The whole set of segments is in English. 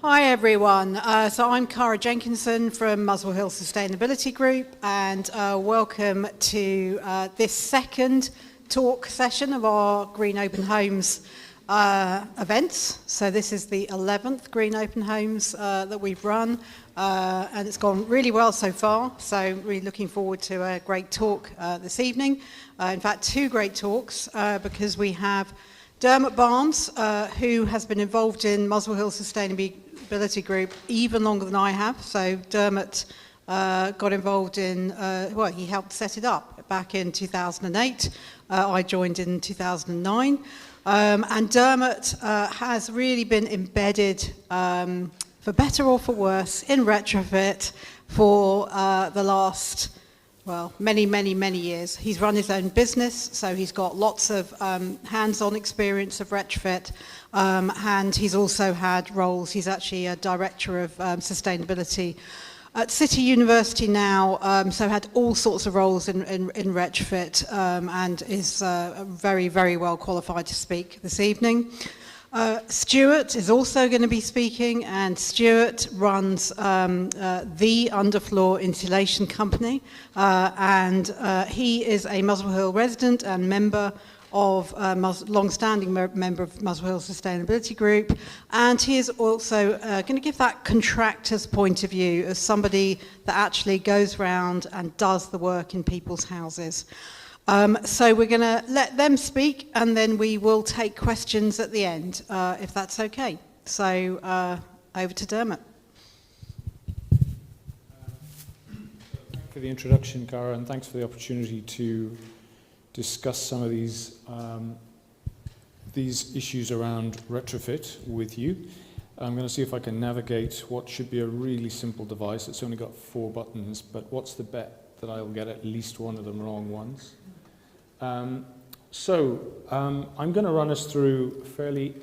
Hi everyone, so I'm Cara Jenkinson from Muswell Hill Sustainability Group, and welcome to this second talk session of our Green Open Homes events. So this is the 11th Green Open Homes that we've run, and it's gone really well so far, so really looking forward to a great talk this evening. In fact, two great talks, because we have Dermot Barnes, who has been involved in Muswell Hill Sustainability Group even longer than I have. So Dermot got involved in, he helped set it up back in 2008. I joined in 2009. And Dermot has really been embedded, for better or for worse, in retrofit for the last, many years. He's run his own business, so he's got lots of hands-on experience of retrofit, and he's also had roles. He's actually a director of sustainability at City University now, so had all sorts of roles in retrofit, and is very, very well qualified to speak this evening. Stewart is also going to be speaking, and Stewart runs the Underfloor insulation company, and he is a Muswell Hill resident and member of long-standing member of Muswell Hill Sustainability Group, and he is also going to give that contractor's point of view as somebody that actually goes around and does the work in people's houses. So we're going to let them speak, and then we will take questions at the end, if that's okay. So over to Dermot. Thanks for the introduction, Cara, and thanks for the opportunity to discuss some of these issues around retrofit with you. I'm going to see if I can navigate what should be a really simple device. It's only got 4 buttons, but what's the bet that I'll get at least one of them wrong once? I'm going to run us through fairly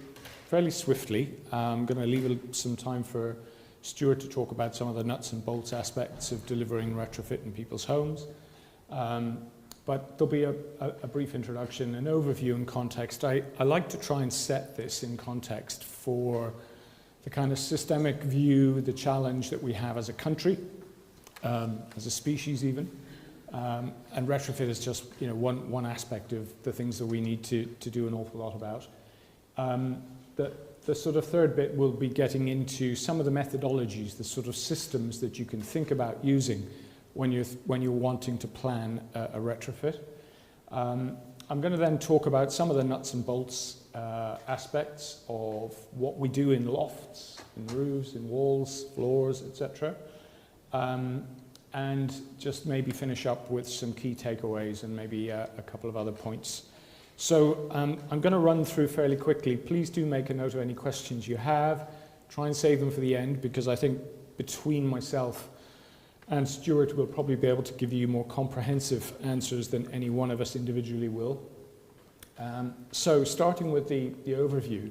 swiftly. I'm going to leave some time for Stewart to talk about some of the nuts and bolts aspects of delivering retrofit in people's homes. But there'll be a brief introduction, an overview and context. I like to try and set this in context for the kind of systemic view, the challenge that we have as a country, as a species even. And retrofit is just one aspect of the things that we need to do an awful lot about. The sort of third bit will be getting into some of the methodologies, the sort of systems that you can think about using when you're wanting to plan a retrofit. I'm going to then talk about some of the nuts and bolts aspects of what we do in lofts, in roofs, in walls, floors, etc. And just maybe finish up with some key takeaways and maybe a couple of other points. So I'm going to run through fairly quickly. Please do make a note of any questions you have. Try and save them for the end, because I think between myself and Stewart will probably be able to give you more comprehensive answers than any one of us individually will. So starting with the overview.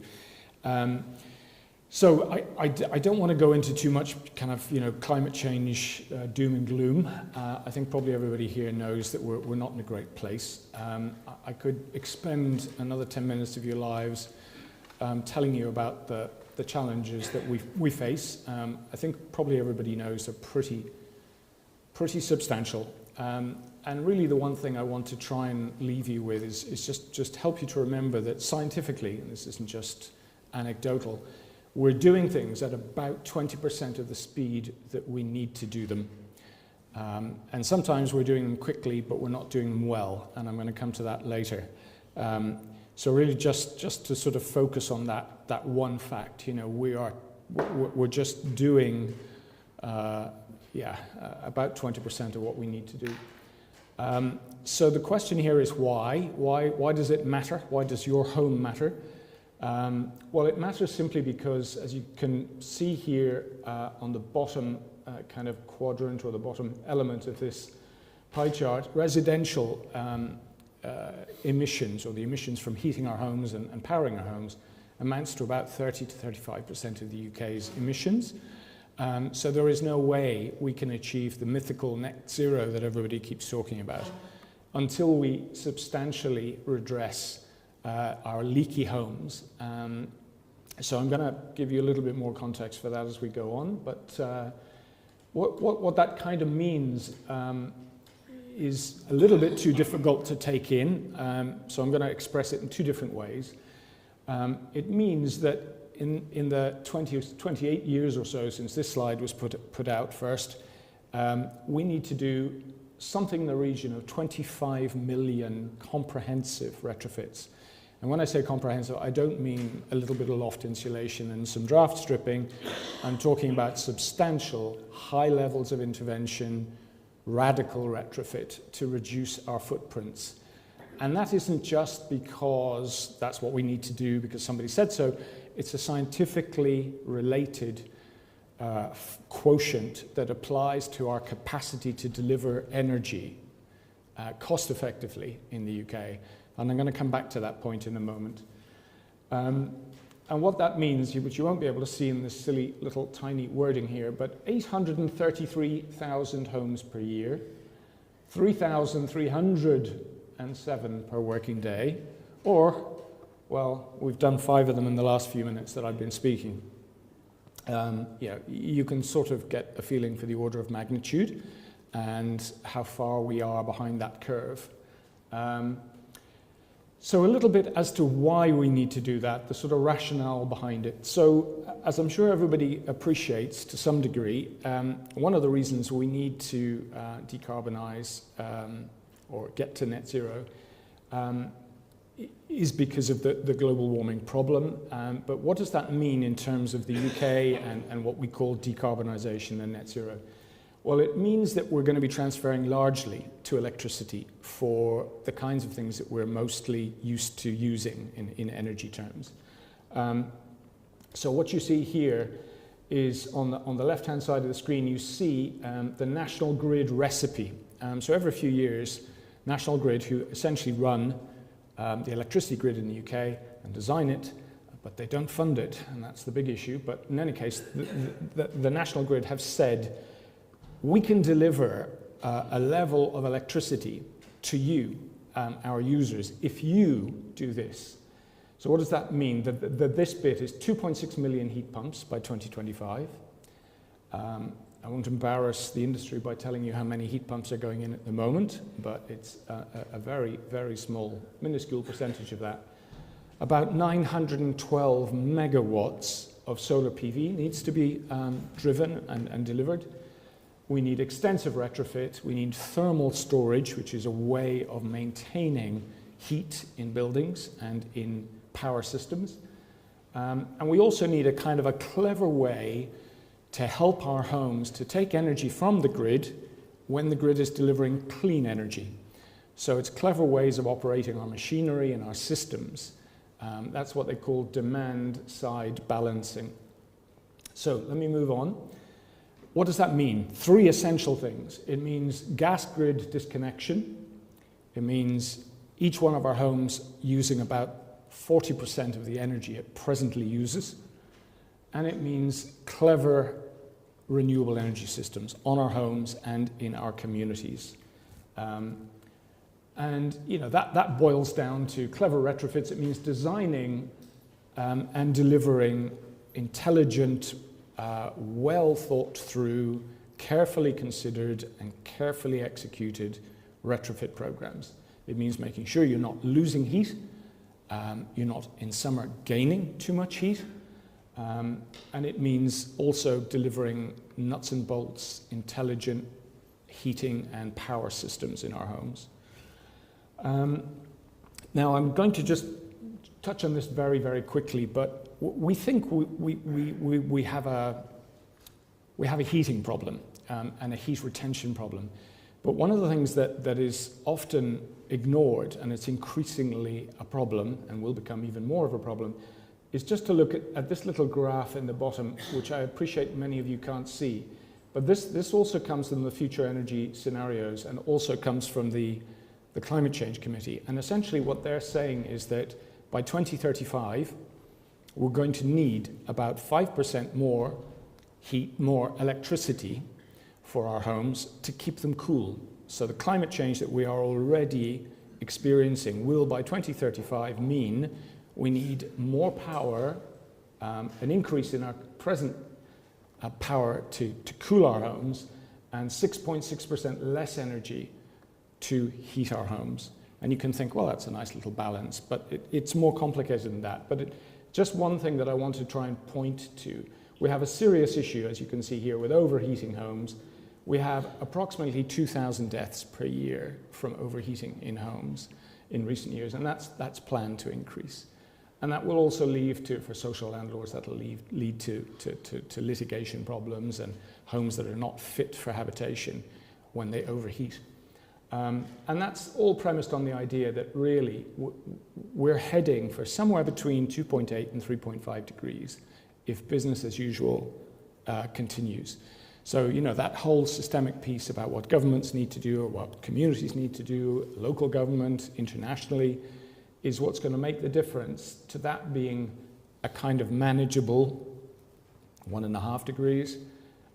So I don't want to go into too much kind of climate change doom and gloom. I think probably everybody here knows that we're not in a great place. I could expend another 10 minutes of your lives telling you about the challenges that we face. I think probably everybody knows they're pretty substantial. And really the one thing I want to try and leave you with is just help you to remember that scientifically, and this isn't just anecdotal, we're doing things at about 20% of the speed that we need to do them. And sometimes we're doing them quickly, but we're not doing them well, and I'm going to come to that later. So really just to sort of focus on that one fact, we're just doing about 20% of what we need to do. So the question here is why? Why does it matter? Why does your home matter? Well, it matters simply because, as you can see here on the bottom kind of quadrant or the bottom element of this pie chart, residential emissions, or the emissions from heating our homes and powering our homes, amounts to about 30 to 35% of the UK's emissions. So there is no way we can achieve the mythical net zero that everybody keeps talking about until we substantially redress our leaky homes So I'm going to give you a little bit more context for that as we go on, but what that kind of means is a little bit too difficult to take in, so I'm going to express it in two different ways. It means that in the 28 years or so since this slide was put out first, we need to do something in the region of 25 million comprehensive retrofits. And when I say comprehensive, I don't mean a little bit of loft insulation and some draft stripping. I'm talking about substantial, high levels of intervention, radical retrofit to reduce our footprints. And that isn't just because that's what we need to do because somebody said so. It's a scientifically related quotient that applies to our capacity to deliver energy cost effectively in the UK. And I'm going to come back to that point in a moment. And what that means, which you won't be able to see in this silly little tiny wording here, but 833,000 homes per year, 3,307 per working day, or, well, we've done 5 of them in the last few minutes that I've been speaking. You can sort of get a feeling for the order of magnitude and how far we are behind that curve. So a little bit as to why we need to do that, the sort of rationale behind it. So as I'm sure everybody appreciates to some degree, one of the reasons we need to decarbonize or get to net zero is because of the global warming problem. But what does that mean in terms of the UK and what we call decarbonisation and net zero? Well, it means that we're going to be transferring largely to electricity for the kinds of things that we're mostly used to using in energy terms. So what you see here is on the left-hand side of the screen, you see the National Grid recipe. So every few years, National Grid, who essentially run the electricity grid in the UK and design it, but they don't fund it, and that's the big issue. But in any case, the National Grid have said, we can deliver a level of electricity to you, our users, if you do this. So what does that mean? This bit is 2.6 million heat pumps by 2025. I won't embarrass the industry by telling you how many heat pumps are going in at the moment, but it's a very, very small, minuscule percentage of that. About 912 megawatts of solar PV needs to be driven and delivered. We need extensive retrofit. We need thermal storage, which is a way of maintaining heat in buildings and in power systems. And we also need a kind of a clever way to help our homes to take energy from the grid when the grid is delivering clean energy. So it's clever ways of operating our machinery and our systems. That's what they call demand-side balancing. So let me move on. What does that mean? 3 essential things. It means gas grid disconnection. It means each one of our homes using about 40% of the energy it presently uses. And it means clever renewable energy systems on our homes and in our communities. And that boils down to clever retrofits. It means designing and delivering intelligent, well thought through, carefully considered and carefully executed retrofit programs. It means making sure you're not losing heat, you're not in summer gaining too much heat, and it means also delivering nuts and bolts, intelligent heating and power systems in our homes. Now I'm going to just touch on this very, very quickly, but we think we have a heating problem and a heat retention problem. But one of the things that is often ignored, and it's increasingly a problem and will become even more of a problem, is just to look at this little graph in the bottom, which I appreciate many of you can't see. But this also comes from the future energy scenarios and also comes from the Climate Change Committee. And essentially what they're saying is that by 2035, we're going to need about 5% more heat, more electricity for our homes to keep them cool. So the climate change that we are already experiencing will by 2035 mean we need more power an increase in our present power to cool our homes, and 6.6% less energy to heat our homes. And you can think, well, that's a nice little balance, but it's more complicated than that. But just one thing that I want to try and point to, we have a serious issue, as you can see here, with overheating homes. We have approximately 2,000 deaths per year from overheating in homes in recent years, and that's planned to increase. And that will also lead to, for social landlords, that will lead to litigation problems and homes that are not fit for habitation when they overheat. And that's all premised on the idea that really we're heading for somewhere between 2.8 and 3.5 degrees if business as usual continues. So, you know, that whole systemic piece about what governments need to do or what communities need to do, local government, internationally, is what's going to make the difference to that being a kind of manageable 1.5 degrees.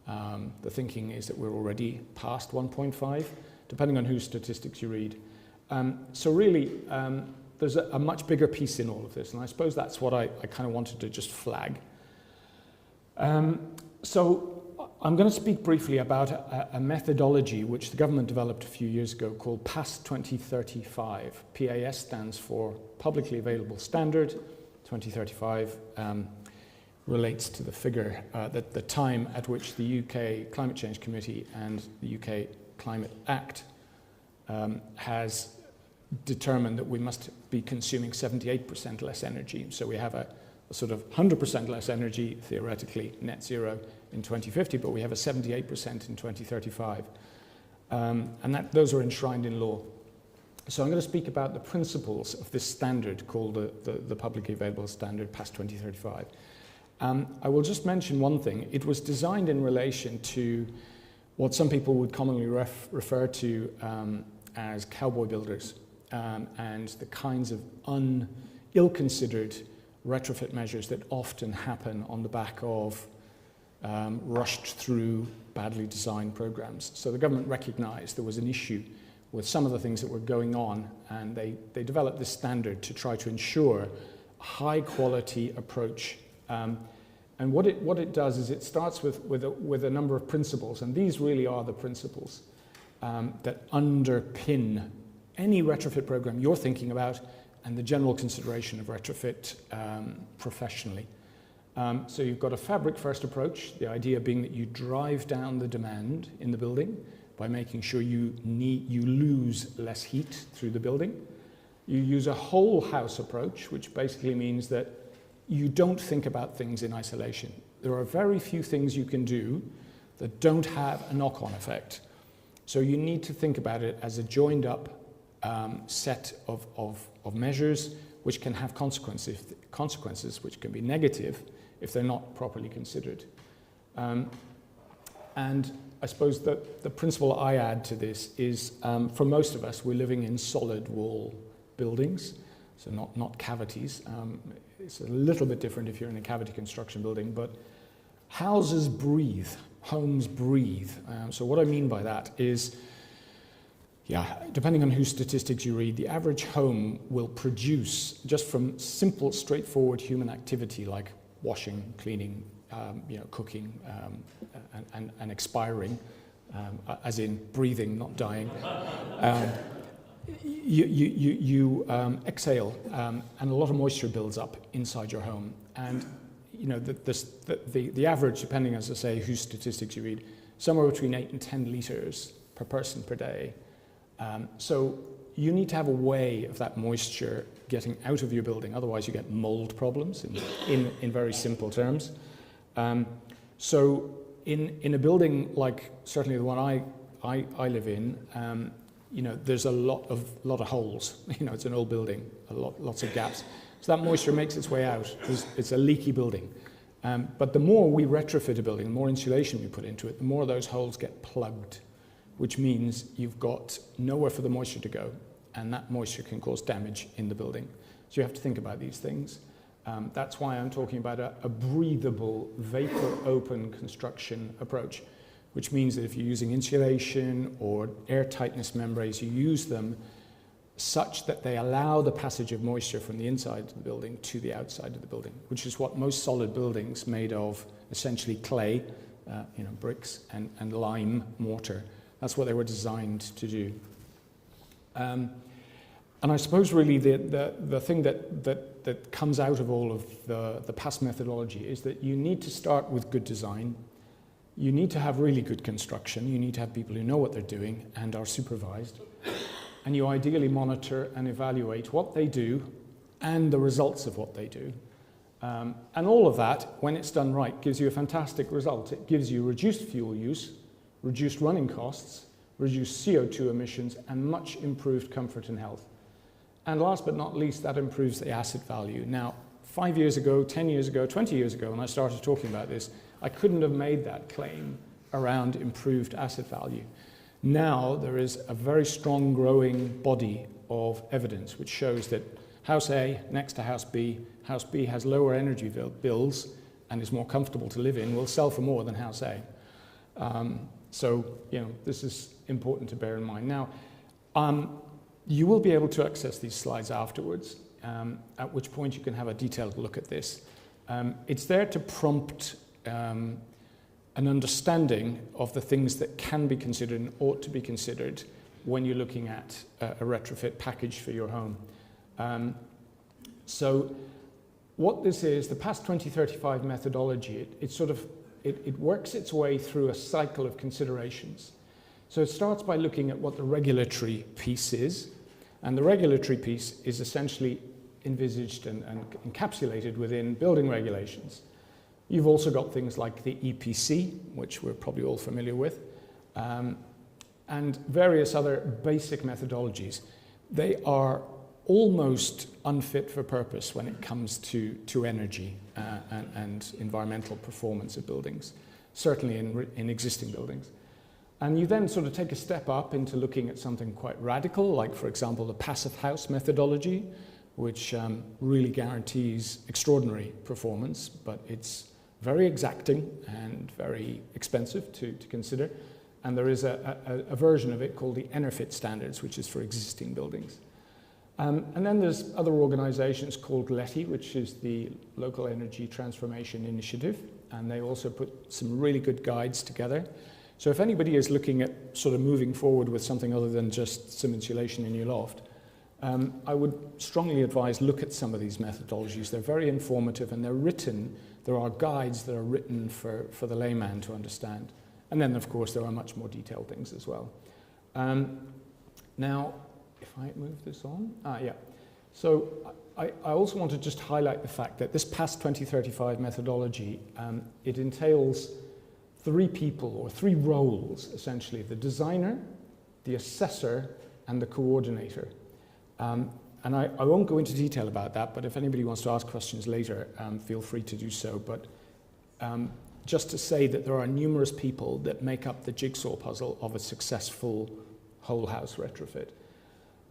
The thinking is that we're already past 1.5, depending on whose statistics you read. So really, there's a much bigger piece in all of this, and I suppose that's what I kind of wanted to just flag. So I'm going to speak briefly about a methodology which the government developed a few years ago called PAS 2035. PAS stands for Publicly Available Standard. 2035 relates to the figure that the time at which the UK Climate Change Committee and the UK Climate Act has determined that we must be consuming 78% less energy. So we have a sort of 100% less energy, theoretically net zero in 2050, but we have a 78% in 2035. And those are enshrined in law. So I'm going to speak about the principles of this standard called the Publicly Available Standard, PAS 2035. I will just mention one thing. It was designed in relation to what some people would commonly refer to as cowboy builders and the kinds of ill-considered retrofit measures that often happen on the back of rushed through, badly designed programs. So the government recognized there was an issue with some of the things that were going on, and they developed this standard to try to ensure a high-quality approach. And what it does is it starts with a number of principles, and these really are the principles that underpin any retrofit program you're thinking about and the general consideration of retrofit professionally. So you've got a fabric-first approach, the idea being that you drive down the demand in the building by making sure you lose less heat through the building. You use a whole house approach, which basically means that you don't think about things in isolation. There are very few things you can do that don't have a knock-on effect. So you need to think about it as a joined-up set of measures which can have consequences which can be negative if they're not properly considered. And I suppose that the principle I add to this is, for most of us, we're living in solid wall buildings, so not cavities. It's a little bit different if you're in a cavity construction building, but houses breathe, homes breathe. So what I mean by that is, depending on whose statistics you read, the average home will produce, just from simple, straightforward human activity like washing, cleaning, cooking, and expiring, as in breathing, not dying. You exhale, and a lot of moisture builds up inside your home. And the average, depending, as I say, whose statistics you read, somewhere between 8 and 10 litres per person per day. So you need to have a way of that moisture getting out of your building, otherwise you get mold problems in very simple terms. So in a building like certainly the one I live in, there's a lot of holes. It's an old building, lots of gaps. So that moisture makes its way out. It's a leaky building. But the more we retrofit a building, the more insulation we put into it, the more those holes get plugged, which means you've got nowhere for the moisture to go, and that moisture can cause damage in the building. So you have to think about these things. That's why I'm talking about a breathable, vapor-open construction approach, which means that if you're using insulation or air tightness membranes, you use them such that they allow the passage of moisture from the inside of the building to the outside of the building, which is what most solid buildings made of essentially clay, bricks and lime mortar. That's what they were designed to do. And I suppose really the thing that comes out of all of the past methodology is that you need to start with good design. You need to have really good construction. You need to have people who know what they're doing and are supervised. And you ideally monitor and evaluate what they do and the results of what they do. And all of that, when it's done right, gives you a fantastic result. It gives you reduced fuel use, reduced running costs, reduced CO2 emissions, and much improved comfort and health. And last but not least, that improves the asset value. Now, 5 years ago, 10 years ago, 20 years ago, when I started talking about this, I couldn't have made that claim around improved asset value. Now, there is a very strong growing body of evidence which shows that House A, next to House B has lower energy bills and is more comfortable to live in, will sell for more than House A. So, this is important to bear in mind. Now, you will be able to access these slides afterwards, at which point you can have a detailed look at this. It's there to prompt an understanding of the things that can be considered and ought to be considered when you're looking at a retrofit package for your home. So what this is, the past 2035 methodology, it works its way through a cycle of considerations. So it starts by looking at what the regulatory piece is, and the regulatory piece is essentially envisaged and encapsulated within building regulations. You've also got things like the EPC, which we're probably all familiar with, and various other basic methodologies. They are almost unfit for purpose when it comes to energy and environmental performance of buildings, certainly in existing buildings. And you then sort of take a step up into looking at something quite radical, like, for example, the passive house methodology, which really guarantees extraordinary performance, but it's very exacting and very expensive to consider. And there is a version of it called the Underfloor standards, which is for existing buildings. And then there's other organizations called LETI, which is the Local Energy Transformation Initiative, and they also put some really good guides together. So if anybody is looking at sort of moving forward with something other than just some insulation in your loft, I would strongly advise look at some of these methodologies. They're very informative and they're written. There are guides that are written for the layman to understand. And then, of course, there are much more detailed things as well. Now, if I move this on, yeah. So I also want to just highlight the fact that this past 2035 methodology, it entails three people or three roles, essentially: the designer, the assessor, and the coordinator. And I won't go into detail about that, but if anybody wants to ask questions later, feel free to do so. But just to say that there are numerous people that make up the jigsaw puzzle of a successful whole house retrofit.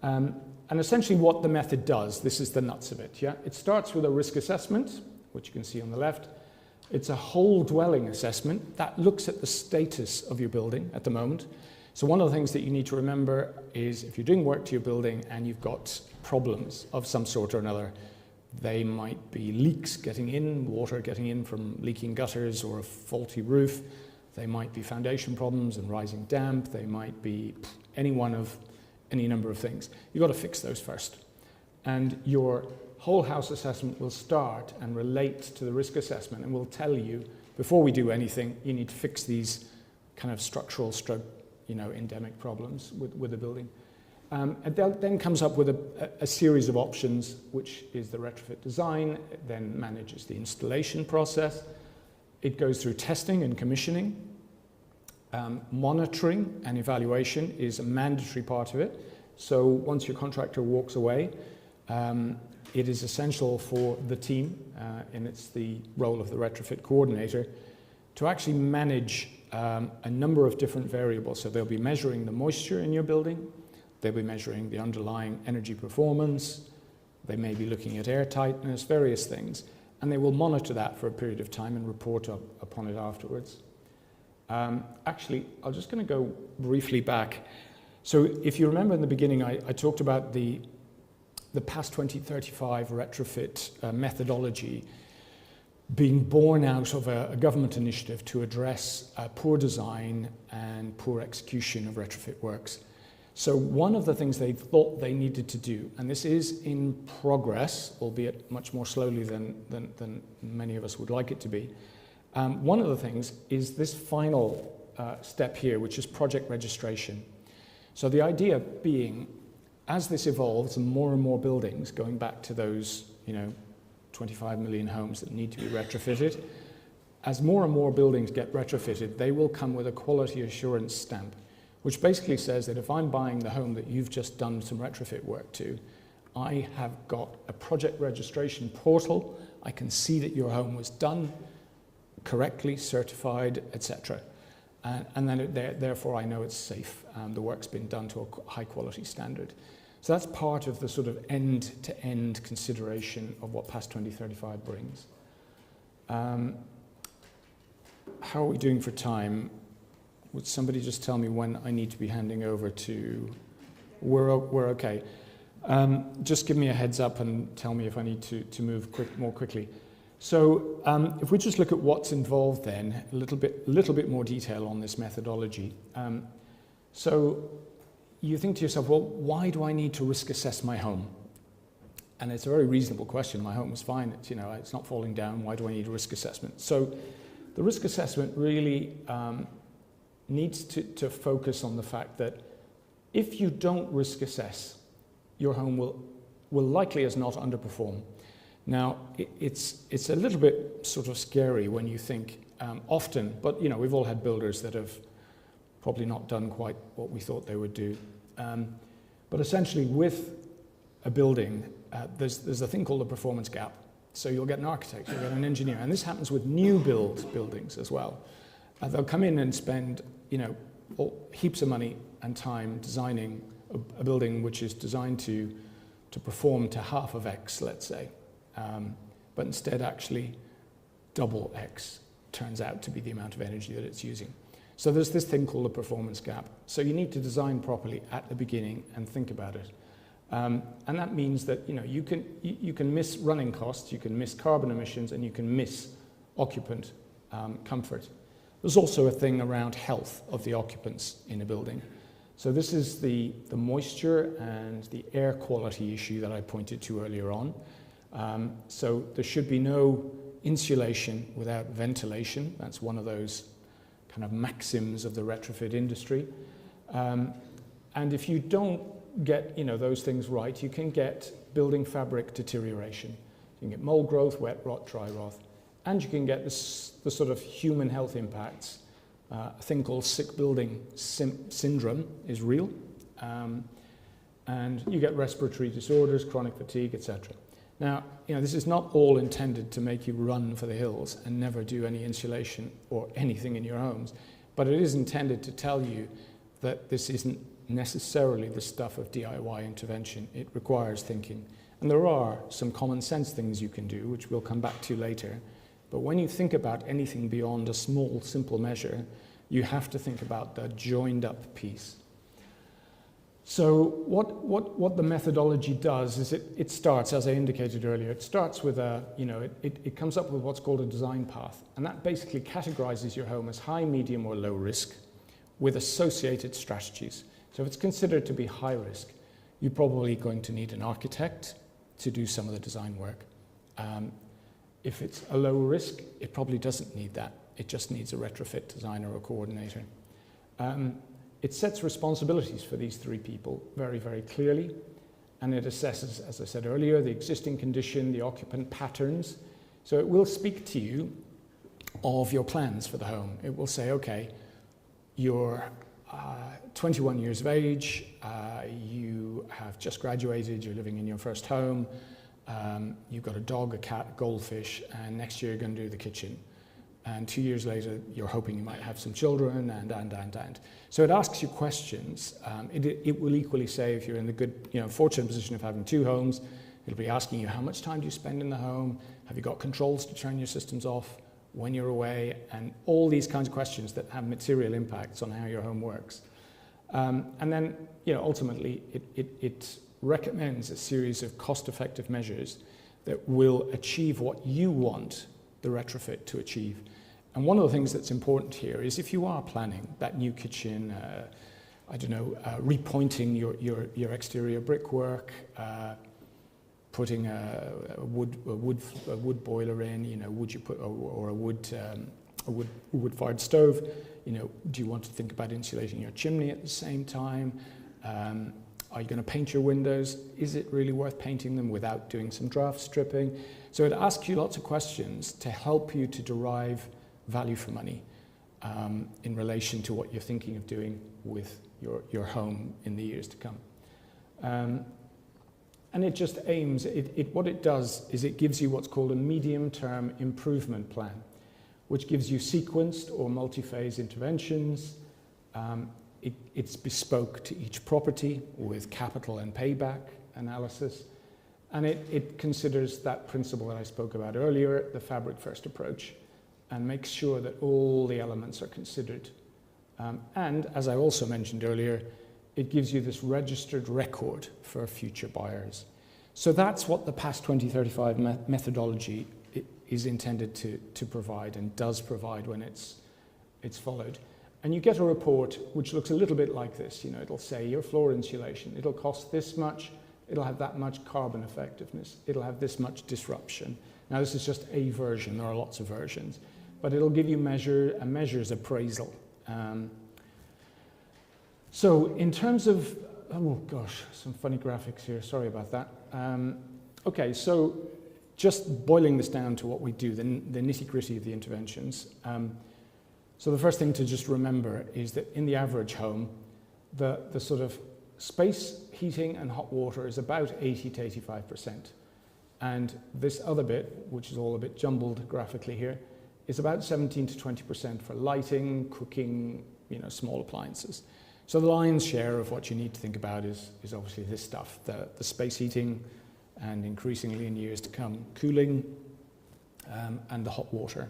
And essentially what the method does, this is the nuts of it, yeah? It starts with a risk assessment, which you can see on the left. It's a whole dwelling assessment that looks at the status of your building at the moment. So one of the things that you need to remember is if you're doing work to your building and you've got problems of some sort or another, they might be leaks getting in, water getting in from leaking gutters or a faulty roof. They might be foundation problems and rising damp. They might be any number of things. You've got to fix those first. And your whole house assessment will start and relate to the risk assessment and will tell you, before we do anything, you need to fix these kind of structural endemic problems with the building. It then comes up with a series of options, which is the retrofit design. It then manages the installation process. It goes through testing and commissioning. Monitoring and evaluation is a mandatory part of it. So once your contractor walks away, it is essential for the team, and it's the role of the retrofit coordinator, to actually manage a number of different variables. So they'll be measuring the moisture in your building, they'll be measuring the underlying energy performance, they may be looking at air tightness, various things, and they will monitor that for a period of time and report upon it afterwards. Actually, I'm just going to go briefly back. So if you remember in the beginning, I talked about the past 2035 retrofit methodology being born out of a government initiative to address poor design and poor execution of retrofit works. So one of the things they thought they needed to do, and this is in progress, albeit much more slowly than many of us would like it to be, one of the things is this final step here, which is project registration. So the idea being, as this evolves and more buildings, going back to those, 25 million homes that need to be retrofitted, as more and more buildings get retrofitted, they will come with a quality assurance stamp, which basically says that if I'm buying the home that you've just done some retrofit work to, I have got a project registration portal. I can see that your home was done correctly, certified, etc. And then therefore I know it's safe. The work's been done to a high quality standard. So that's part of the sort of end-to-end consideration of what past 2035 brings. How are we doing for time? Would somebody just tell me when I need to be handing over to... We're okay. Just give me a heads up and tell me if I need to move more quickly. So if we just look at what's involved then, a little bit more detail on this methodology. So you think to yourself, well, why do I need to risk assess my home? And it's a very reasonable question. My home is fine. It's not falling down. Why do I need a risk assessment? So the risk assessment really needs to focus on the fact that if you don't risk assess, your home will likely as not underperform. Now, it's a little bit sort of scary when you think often, but we've all had builders that have probably not done quite what we thought they would do. But essentially with a building, there's a thing called a performance gap. So you'll get an architect, you'll get an engineer, and this happens with new build buildings as well. They'll come in and spend heaps of money and time designing a building which is designed to perform to half of X, let's say. But instead actually double X turns out to be the amount of energy that it's using. So there's this thing called a performance gap. So you need to design properly at the beginning and think about it. And that means that you can miss running costs, you can miss carbon emissions, and you can miss occupant comfort. There's also a thing around health of the occupants in a building. So this is the moisture and the air quality issue that I pointed to earlier on. So there should be no insulation without ventilation. That's one of those kind of maxims of the retrofit industry. And if you don't get those things right, you can get building fabric deterioration. You can get mold growth, wet rot, dry rot, and you can get the sort of human health impacts. A thing called sick building syndrome is real, and you get respiratory disorders, chronic fatigue, etc. Now, this is not all intended to make you run for the hills and never do any insulation or anything in your homes, but it is intended to tell you that this isn't necessarily the stuff of DIY intervention. It requires thinking. And there are some common sense things you can do, which we'll come back to later. But when you think about anything beyond a small, simple measure, you have to think about the joined up piece. So what the methodology does is it starts, as I indicated earlier, it starts with it comes up with what's called a design path. And that basically categorizes your home as high, medium, or low risk with associated strategies. So if it's considered to be high risk, you're probably going to need an architect to do some of the design work. If it's a low risk, it probably doesn't need that. It just needs a retrofit designer or coordinator. It sets responsibilities for these three people very, very clearly, and it assesses, as I said earlier, the existing condition, the occupant patterns. So it will speak to you of your plans for the home. It will say, okay, you're 21 years of age, you have just graduated, you're living in your first home, you've got a dog, a cat, a goldfish, and next year you're going to do the kitchen. And 2 years later, you're hoping you might have some children, and. So it asks you questions. It will equally say if you're in the good, fortunate position of having two homes, it'll be asking you how much time do you spend in the home, have you got controls to turn your systems off when you're away, and all these kinds of questions that have material impacts on how your home works. And then, ultimately, it recommends a series of cost-effective measures that will achieve what you want the retrofit to achieve. And one of the things that's important here is if you are planning that new kitchen, repointing your exterior brickwork, putting a wood boiler in, would you put or a wood-fired stove? Do you want to think about insulating your chimney at the same time? Are you going to paint your windows? Is it really worth painting them without doing some draft stripping? So it asks you lots of questions to help you to derive value for money in relation to what you're thinking of doing with your home in the years to come. And it just aims, what it does is it gives you what's called a medium-term improvement plan, which gives you sequenced or multi-phase interventions. It's bespoke to each property with capital and payback analysis. And it considers that principle that I spoke about earlier, the fabric-first approach, and makes sure that all the elements are considered. And as I also mentioned earlier, it gives you this registered record for future buyers. So that's what the PASS 2035 methodology is intended to provide and does provide when it's followed. And you get a report which looks a little bit like this. It'll say your floor insulation, it'll cost this much, it'll have that much carbon effectiveness, it'll have this much disruption. Now this is just a version, there are lots of versions, but it'll give you a measures appraisal. So in terms of, oh gosh, some funny graphics here, sorry about that. Okay, so just boiling this down to what we do, the nitty-gritty of the interventions. So the first thing to just remember is that in the average home, the sort of space heating and hot water is about 80 to 85%. And this other bit, which is all a bit jumbled graphically here, is about 17 to 20% for lighting, cooking, small appliances. So the lion's share of what you need to think about is obviously this stuff, the space heating and increasingly in years to come, cooling and the hot water.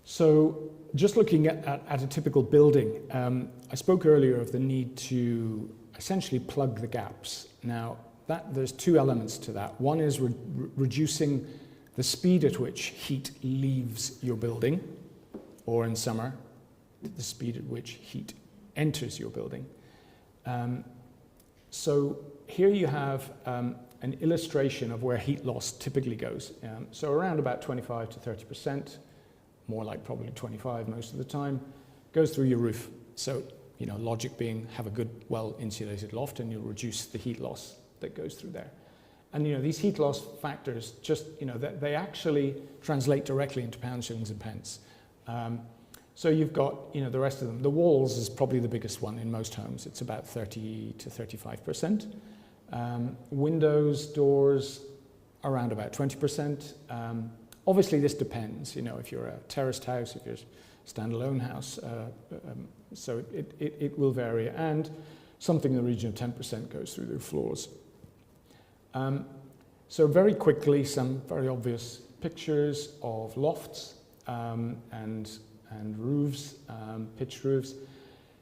So just looking at a typical building, I spoke earlier of the need to essentially plug the gaps. Now, there's two elements to that. One is reducing the speed at which heat leaves your building, or in summer, the speed at which heat enters your building. So here you have an illustration of where heat loss typically goes. So around about 25 to 30%, more like probably 25 most of the time, goes through your roof. So, logic being have a good, well-insulated loft and you'll reduce the heat loss that goes through there. And, these heat loss factors just, they actually translate directly into pounds, shillings and pence. So you've got, the rest of them. The walls is probably the biggest one in most homes. It's about 30 to 35%. Windows, doors, around about 20%. Obviously, this depends, if you're a terraced house, if you're a standalone house, so it will vary. And something in the region of 10% goes through the floors. So very quickly, some very obvious pictures of lofts and roofs, pitched roofs.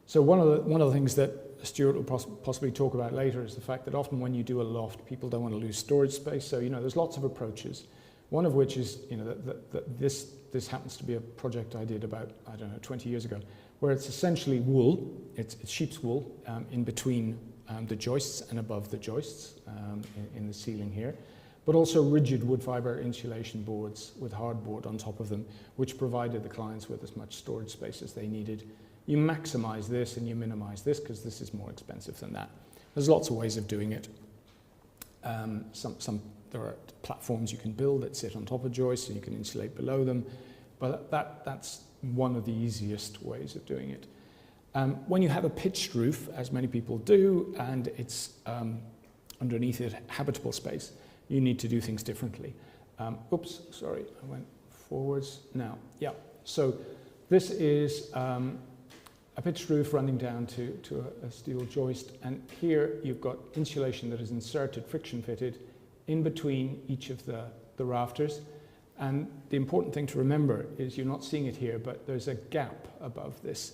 So one of the things that Stewart will possibly talk about later is the fact that often when you do a loft, people don't want to lose storage space. So there's lots of approaches. One of which is that this happens to be a project I did about 20 years ago, where it's essentially wool. It's sheep's wool in between the joists and above the joists in the ceiling here. But also rigid wood fiber insulation boards with hardboard on top of them, which provided the clients with as much storage space as they needed. You maximize this and you minimize this because this is more expensive than that. There's lots of ways of doing it. There are platforms you can build that sit on top of joists and you can insulate below them, but that's one of the easiest ways of doing it. When you have a pitched roof, as many people do, and it's underneath it habitable space, you need to do things differently. Oops, sorry, I went forwards. Now, yeah, so this is a pitched roof running down to a steel joist, and here you've got insulation that is inserted, friction fitted, in between each of the rafters. And the important thing to remember is you're not seeing it here, but there's a gap above this.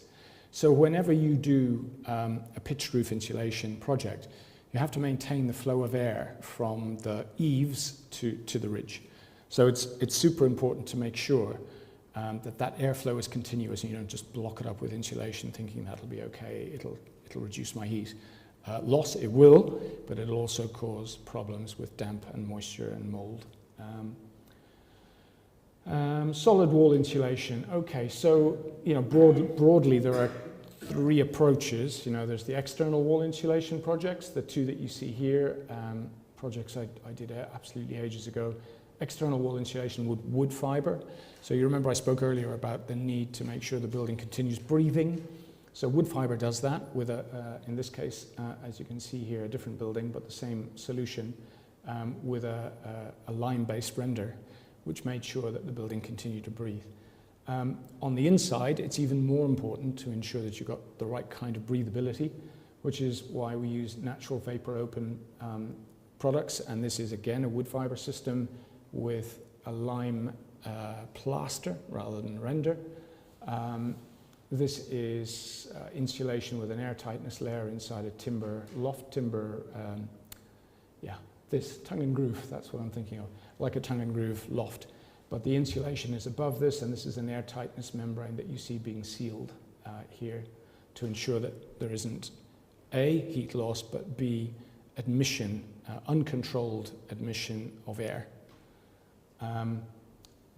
So whenever you do a pitched roof insulation project, you have to maintain the flow of air from the eaves to the ridge. So it's super important to make sure that airflow is continuous and you don't just block it up with insulation thinking that'll be okay, it'll reduce my heat. Loss, it will, but it'll also cause problems with damp and moisture and mold. Solid wall insulation. Okay, so broadly there are three approaches. There's the external wall insulation projects, the two that you see here, projects I did absolutely ages ago. External wall insulation with wood fibre. So you remember I spoke earlier about the need to make sure the building continues breathing. So wood fibre does that with in this case, as you can see here, a different building, but the same solution with a lime-based render, which made sure that the building continued to breathe. On the inside, it's even more important to ensure that you've got the right kind of breathability, which is why we use natural vapor open products. And this is, again, a wood fibre system with a lime plaster rather than render. This is insulation with an air tightness layer inside a timber, loft timber, this tongue and groove, that's what I'm thinking of, like a tongue and groove loft. But the insulation is above this, and this is an air tightness membrane that you see being sealed here to ensure that there isn't A, heat loss, but B, admission, uncontrolled admission of air.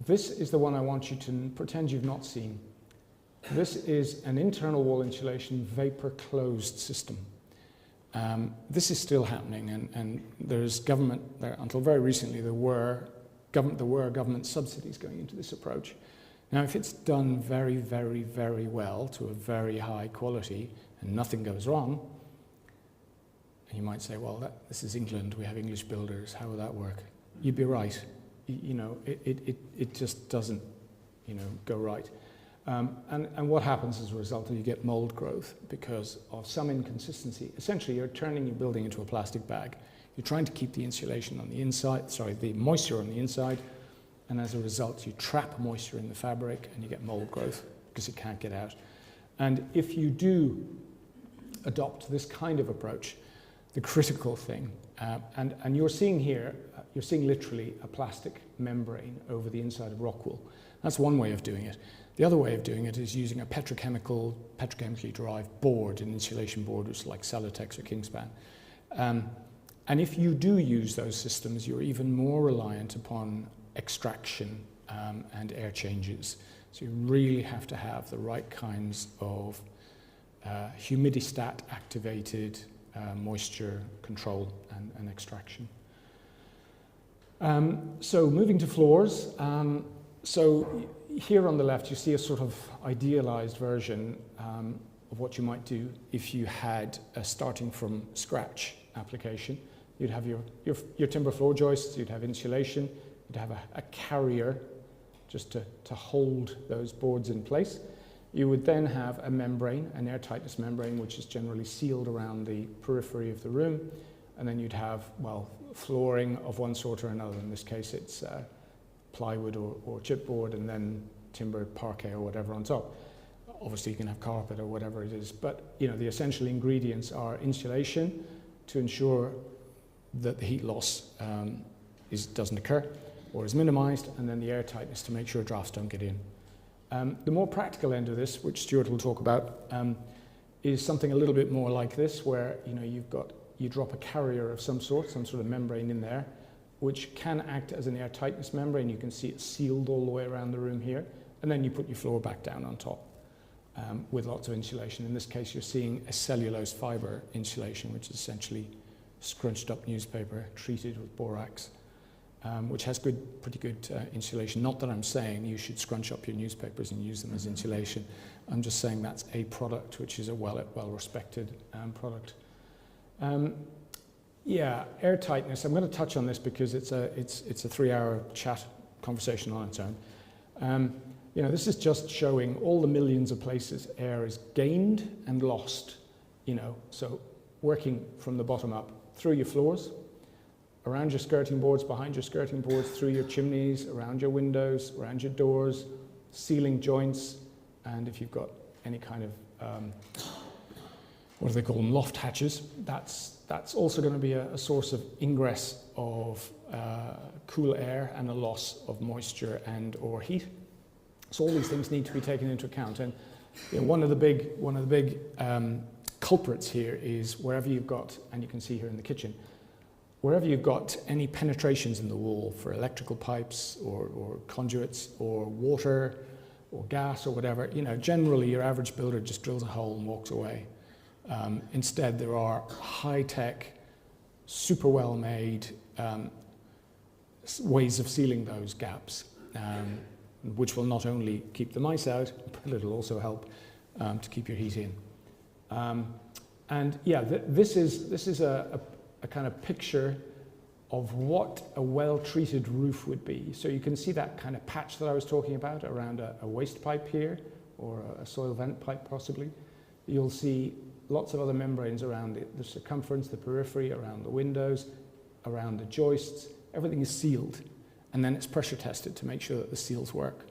This is the one I want you to pretend you've not seen. This is an internal wall insulation vapor closed system. This is still happening, and there's government, until very recently there were government subsidies going into this approach. Now if it's done very, very, very well to a very high quality and nothing goes wrong, and you might say, well, this is England, we have English builders, how will that work? You'd be right. It just doesn't, go right. And what happens as a result is you get mold growth because of some inconsistency. Essentially, you're turning your building into a plastic bag. You're trying to keep the insulation on the inside, the moisture on the inside, and as a result, you trap moisture in the fabric and you get mold growth because it can't get out. And if you do adopt this kind of approach, the critical thing, and you're seeing here, you're seeing literally a plastic membrane over the inside of rock wool. That's one way of doing it. The other way of doing it is using a petrochemically derived board, an insulation board, which is like Celotex or Kingspan. And if you do use those systems, you're even more reliant upon extraction and air changes. So you really have to have the right kinds of humidistat activated moisture control and extraction. So moving to floors. So here on the left, you see a sort of idealized version of what you might do if you had a starting from scratch application. You'd have your timber floor joists, you'd have insulation, you'd have a carrier just to hold those boards in place. You would then have a membrane, an air tightness membrane, which is generally sealed around the periphery of the room. And then you'd have, flooring of one sort or another. In this case, it's plywood or chipboard, and then timber, parquet, or whatever on top. Obviously, you can have carpet or whatever it is. But the essential ingredients are insulation to ensure that the heat loss doesn't occur or is minimized, and then the air tightness to make sure drafts don't get in. The more practical end of this, which Stewart will talk about, is something a little bit more like this, where you drop a carrier of some sort of membrane in there, which can act as an air tightness membrane. You can see it sealed all the way around the room here, and then you put your floor back down on top with lots of insulation. In this case, you're seeing a cellulose fibre insulation, which is essentially scrunched up newspaper treated with borax, which has pretty good insulation. Not that I'm saying you should scrunch up your newspapers and use them as insulation. I'm just saying that's a product which is a well-respected product. Air tightness. I'm going to touch on this because it's a 3-hour chat conversation on its own. This is just showing all the millions of places air is gained and lost. So working from the bottom up through your floors, around your skirting boards, behind your skirting boards, through your chimneys, around your windows, around your doors, ceiling joints, and if you've got any kind of, what do they call them, loft hatches. That's also going to be a source of ingress of cool air and a loss of moisture and or heat. So all these things need to be taken into account. And one of the big culprits here is wherever you've got, and you can see here in the kitchen, wherever you've got any penetrations in the wall for electrical pipes or conduits or water or gas or whatever, generally your average builder just drills a hole and walks away. Instead, there are high-tech, super well-made ways of sealing those gaps, which will not only keep the mice out, but it'll also help to keep your heat in. This is a kind of picture of what a well-treated roof would be. So you can see that kind of patch that I was talking about around a waste pipe here, or a soil vent pipe possibly. You'll see lots of other membranes around it, the circumference, the periphery, around the windows, around the joists. Everything is sealed, and then it's pressure tested to make sure that the seals work.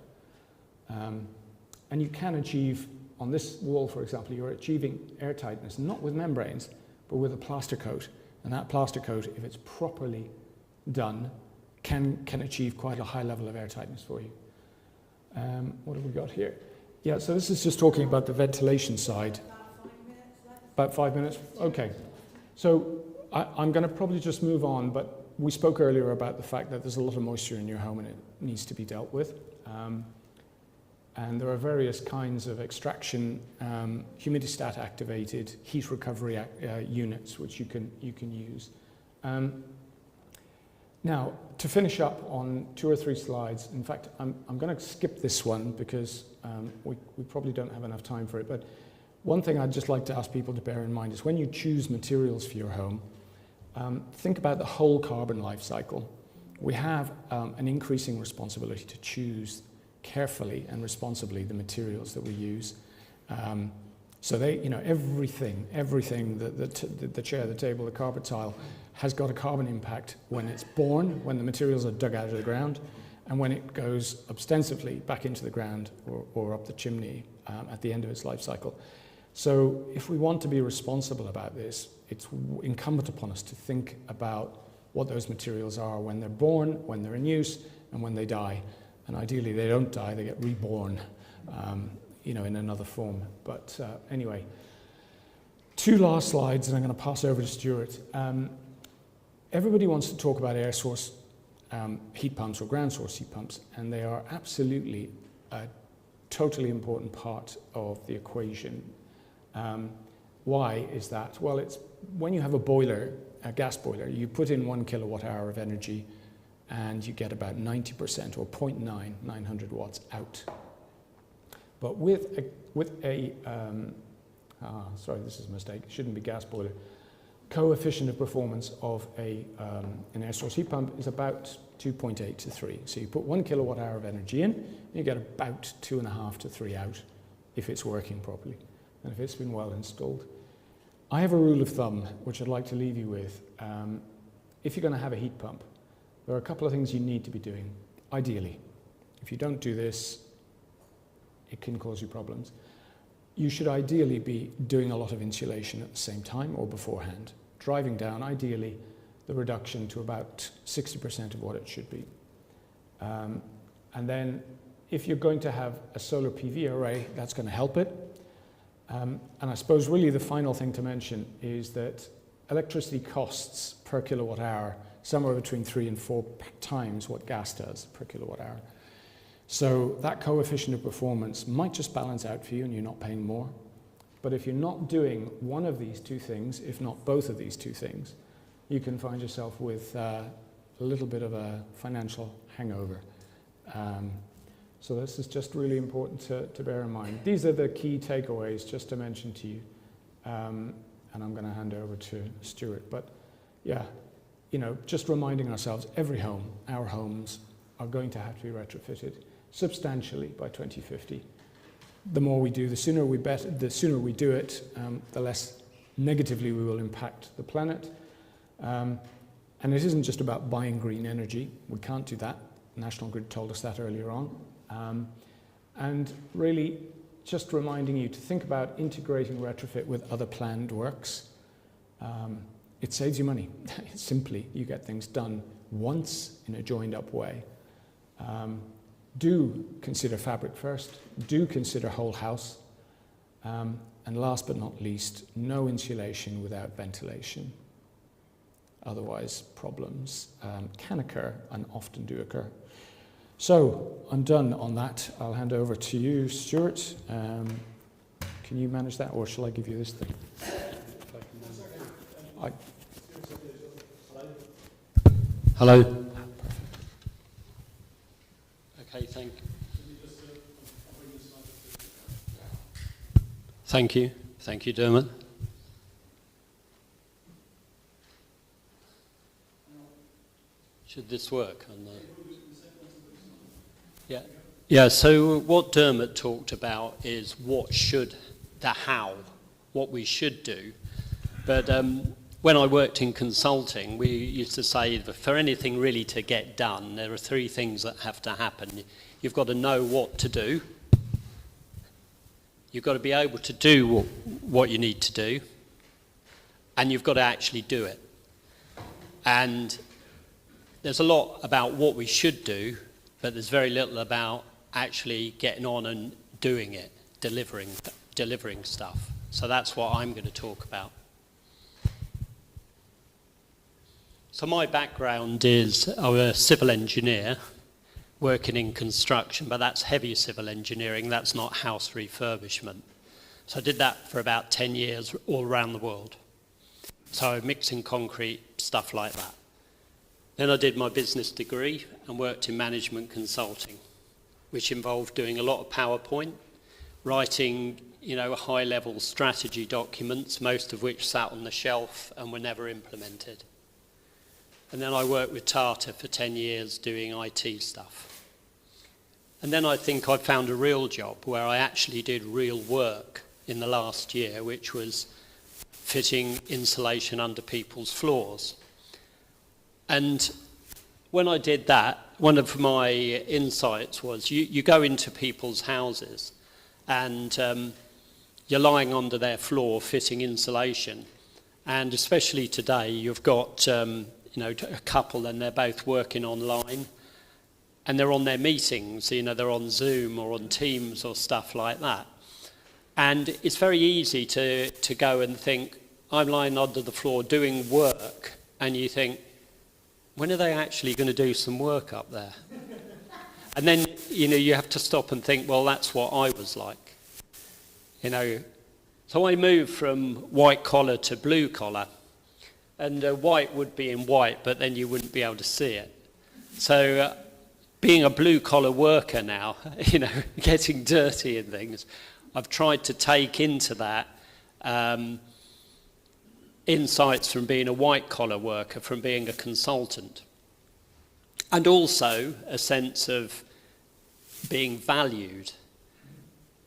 And you can achieve, on this wall, for example, you're achieving airtightness, not with membranes, but with a plaster coat. And that plaster coat, if it's properly done, can achieve quite a high level of airtightness for you. What have we got here? Yeah, so this is just talking about the ventilation side. About 5 minutes? Okay. So I'm going to probably just move on, but we spoke earlier about the fact that there's a lot of moisture in your home and it needs to be dealt with. And there are various kinds of extraction, humidistat activated heat recovery units which you can use. Now, to finish up on 2 or 3 slides, in fact, I'm going to skip this one because we probably don't have enough time for it, but one thing I'd just like to ask people to bear in mind is when you choose materials for your home, think about the whole carbon life cycle. We have an increasing responsibility to choose carefully and responsibly the materials that we use. So they, everything, the chair, the table, the carpet tile, has got a carbon impact when it's born, when the materials are dug out of the ground, and when it goes ostensibly back into the ground or up the chimney at the end of its life cycle. So if we want to be responsible about this, it's incumbent upon us to think about what those materials are when they're born, when they're in use, and when they die. And ideally they don't die, they get reborn, in another form. But anyway, 2 last slides, and I'm going to pass over to Stewart. Everybody wants to talk about air source heat pumps or ground source heat pumps, and they are absolutely a totally important part of the equation. Why is that? Well, it's when you have a boiler, a gas boiler, you put in 1 kilowatt hour of energy and you get about 90% or 900 watts out. But with a sorry, this is a mistake, it shouldn't be gas boiler. Coefficient of performance of an air source heat pump is about 2.8 to 3. So you put 1 kilowatt hour of energy in, and you get about 2.5 to 3 out if it's working properly and if it's been well installed. I have a rule of thumb which I'd like to leave you with. If you're going to have a heat pump, there are a couple of things you need to be doing, ideally. If you don't do this, it can cause you problems. You should ideally be doing a lot of insulation at the same time or beforehand, driving down, ideally, the reduction to about 60% of what it should be. And then if you're going to have a solar PV array, that's going to help it. And I suppose really the final thing to mention is that electricity costs per kilowatt hour somewhere between 3 and 4 times what gas does per kilowatt hour. So that coefficient of performance might just balance out for you and you're not paying more. But if you're not doing one of these 2 things, if not both of these 2 things, you can find yourself with a little bit of a financial hangover. So this is just really important to bear in mind. These are the key takeaways just to mention to you. And I'm going to hand over to Stewart. But yeah, just reminding ourselves, every home, our homes, are going to have to be retrofitted substantially by 2050. The more we do, the sooner we do it, the less negatively we will impact the planet. And it isn't just about buying green energy. We can't do that. National Grid told us that earlier on. And really, just reminding you to think about integrating retrofit with other planned works. It saves you money. Simply, you get things done once in a joined up way. Do consider fabric first. Do consider whole house. And last but not least, no insulation without ventilation. Otherwise, problems can occur and often do occur. So I'm done on that. I'll hand over to you, Stewart. Can you manage that, or shall I give you this thing? Hello. Okay, thank you. Thank you, Dermot. Should this work? Yeah, so what Dermot talked about is what we should do. But when I worked in consulting, we used to say that for anything really to get done, there are three things that have to happen. You've got to know what to do. You've got to be able to do what you need to do. And you've got to actually do it. And there's a lot about what we should do, but there's very little about actually getting on and doing it, delivering stuff. So that's what I'm going to talk about. So my background is I'm a civil engineer working in construction, but that's heavy civil engineering, that's not house refurbishment. So I did that for about 10 years all around the world. So mixing concrete, stuff like that. Then I did my business degree and worked in management consulting, which involved doing a lot of PowerPoint, writing, high-level strategy documents, most of which sat on the shelf and were never implemented. And then I worked with Tata for 10 years doing IT stuff. And then I think I found a real job where I actually did real work in the last year, which was fitting insulation under people's floors. And when I did that, one of my insights was you go into people's houses and you're lying under their floor fitting insulation. And especially today, you've got a couple and they're both working online and they're on their meetings, they're on Zoom or on Teams or stuff like that. And it's very easy to go and think, I'm lying under the floor doing work, and you think, when are they actually going to do some work up there? And then, you have to stop and think, well, that's what I was like. So I moved from white collar to blue collar. And white would be in white, but then you wouldn't be able to see it. So being a blue collar worker now, getting dirty and things, I've tried to take into that insights from being a white collar worker, from being a consultant. And also a sense of being valued.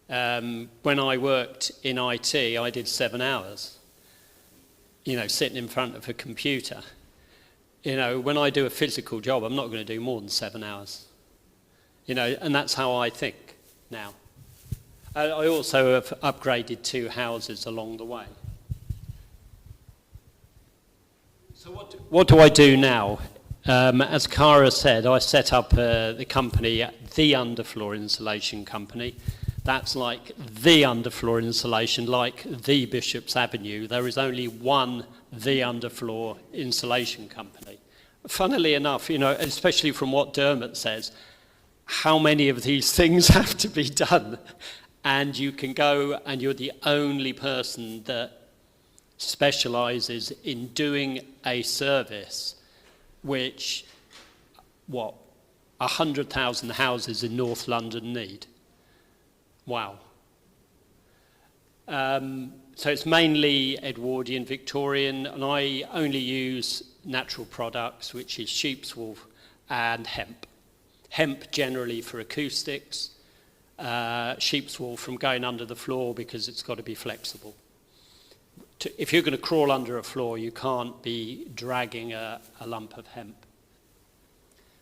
When I worked in IT, I did 7 hours. Sitting in front of a computer. When I do a physical job, I'm not going to do more than 7 hours. And that's how I think now. I also have upgraded 2 houses along the way. So what do I do now? As Cara said, I set up the company, the Underfloor Insulation Company. That's like the underfloor insulation, like the Bishop's Avenue. There is only one the underfloor insulation company. Funnily enough, especially from what Dermot says, how many of these things have to be done? And you can go and you're the only person that specialises in doing a service which, 100,000 houses in North London need. Wow. So it's mainly Edwardian, Victorian, and I only use natural products, which is sheep's wool and hemp. Hemp generally for acoustics, sheep's wool from going under the floor because it's got to be flexible. If you're going to crawl under a floor, you can't be dragging a lump of hemp.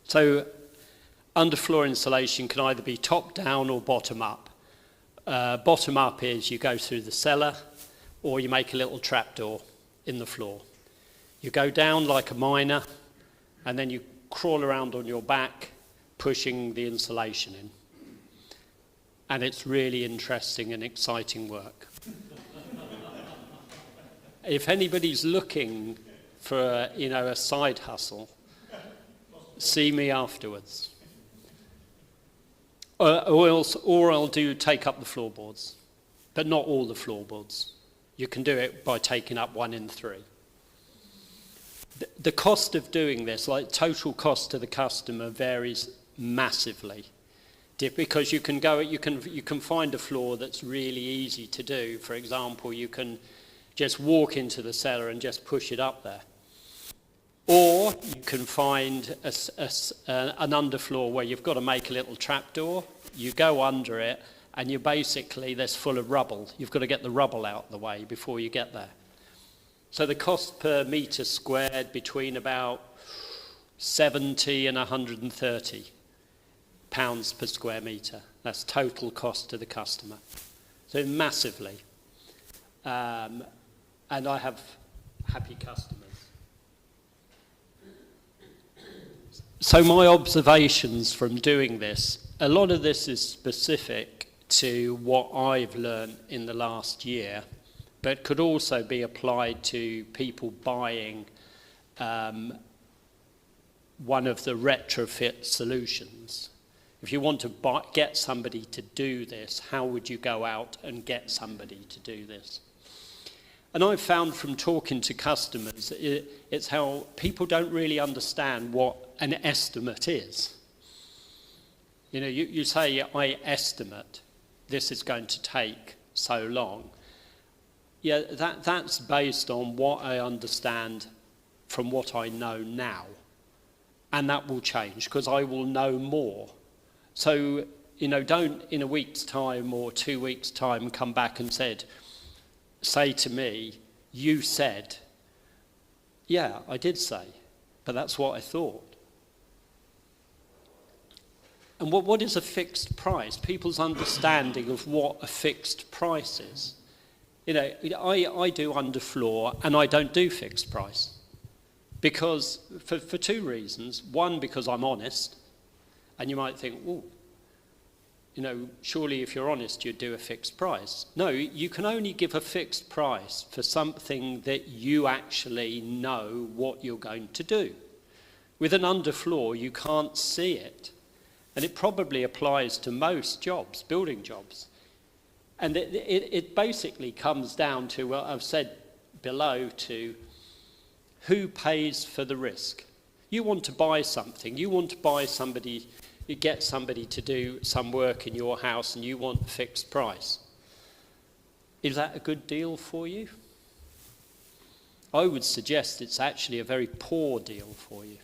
So underfloor insulation can either be top down or bottom up. Bottom up is you go through the cellar, or you make a little trapdoor in the floor. You go down like a miner, and then you crawl around on your back, pushing the insulation in. And it's really interesting and exciting work. If anybody's looking for a side hustle, see me afterwards. Or I'll take up the floorboards, but not all the floorboards. You can do it by taking up 1 in 3. The cost of doing this, like total cost to the customer, varies massively, because you can find a floor that's really easy to do. For example, you can just walk into the cellar and just push it up there. Or you can find an underfloor where you've got to make a little trapdoor. You go under it, and that's full of rubble. You've got to get the rubble out of the way before you get there. So the cost per metre squared between about 70 and 130 pounds per square metre. That's total cost to the customer. So massively. And I have happy customers. So my observations from doing this, a lot of this is specific to what I've learned in the last year, but could also be applied to people buying one of the retrofit solutions. If you want to get somebody to do this, how would you go out and get somebody to do this? And I've found from talking to customers, it's how people don't really understand what an estimate is. You say, I estimate this is going to take so long. Yeah, that's based on what I understand from what I know now. And that will change because I will know more. So, don't in a week's time or 2 weeks' time come back and say to me, you said, yeah, I did say, but that's what I thought. And what is a fixed price? People's understanding of what a fixed price is. I do underfloor and I don't do fixed price. Because, for 2 reasons. One, because I'm honest. And you might think, surely if you're honest, you'd do a fixed price. No, you can only give a fixed price for something that you actually know what you're going to do. With an underfloor, you can't see it. And it probably applies to most jobs, building jobs. And it basically comes down to what I've said below, to who pays for the risk. You want to buy something, you get somebody to do some work in your house and you want a fixed price. Is that a good deal for you? I would suggest it's actually a very poor deal for you.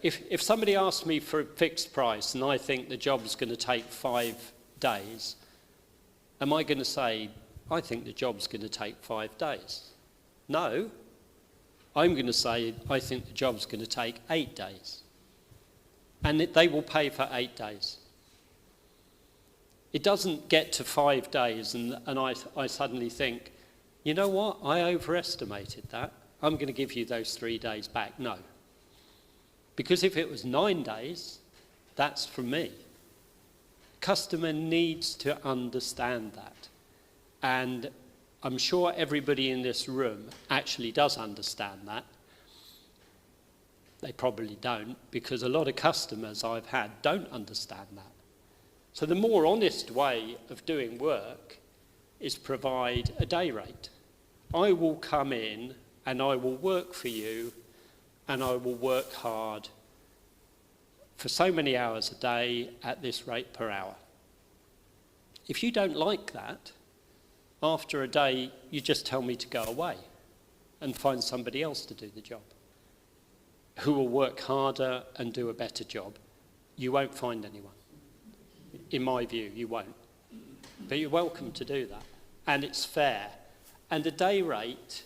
If somebody asks me for a fixed price and I think the job's going to take 5 days, am I going to say, I think the job's going to take 5 days? No. I'm going to say, I think the job's going to take 8 days. And they will pay for 8 days. It doesn't get to 5 days and I suddenly think, you know what, I overestimated that. I'm going to give you those 3 days back. No. Because if it was 9 days, that's from me. Customer needs to understand that. And I'm sure everybody in this room actually does understand that. They probably don't, because a lot of customers I've had don't understand that. So the more honest way of doing work is provide a day rate. I will come in and I will work for you and I will work hard for so many hours a day at this rate per hour. If you don't like that, after a day, you just tell me to go away and find somebody else to do the job, who will work harder and do a better job. You won't find anyone. In my view, you won't. But you're welcome to do that. And it's fair. And the day rate,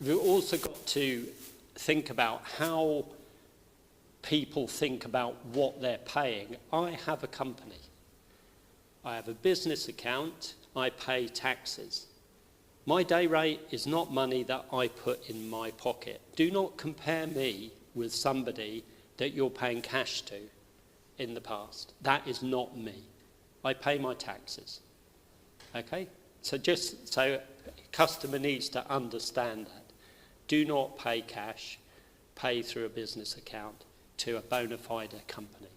we've also got to think about how people think about what they're paying. I have a company. I have a business account, I pay taxes. My day rate is not money that I put in my pocket. Do not compare me with somebody that you're paying cash to in the past. That is not me. I pay my taxes. Okay? So just so customer needs to understand that. Do not pay cash, pay through a business account to a bona fide company.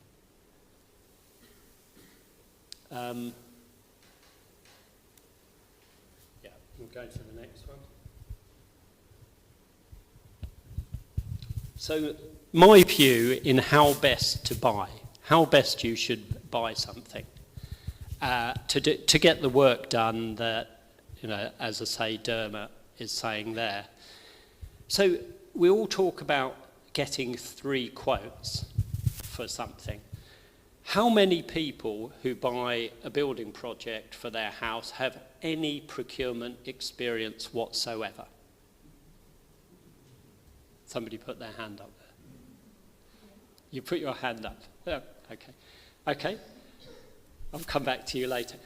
We'll go to the next one. So my view in how best to buy, how best you should buy something to get the work done that, as I say, Dermot is saying there. So we all talk about getting 3 quotes for something. How many people who buy a building project for their house have any procurement experience whatsoever? Somebody put their hand up there. You put your hand up. Oh, okay. Okay. I'll come back to you later.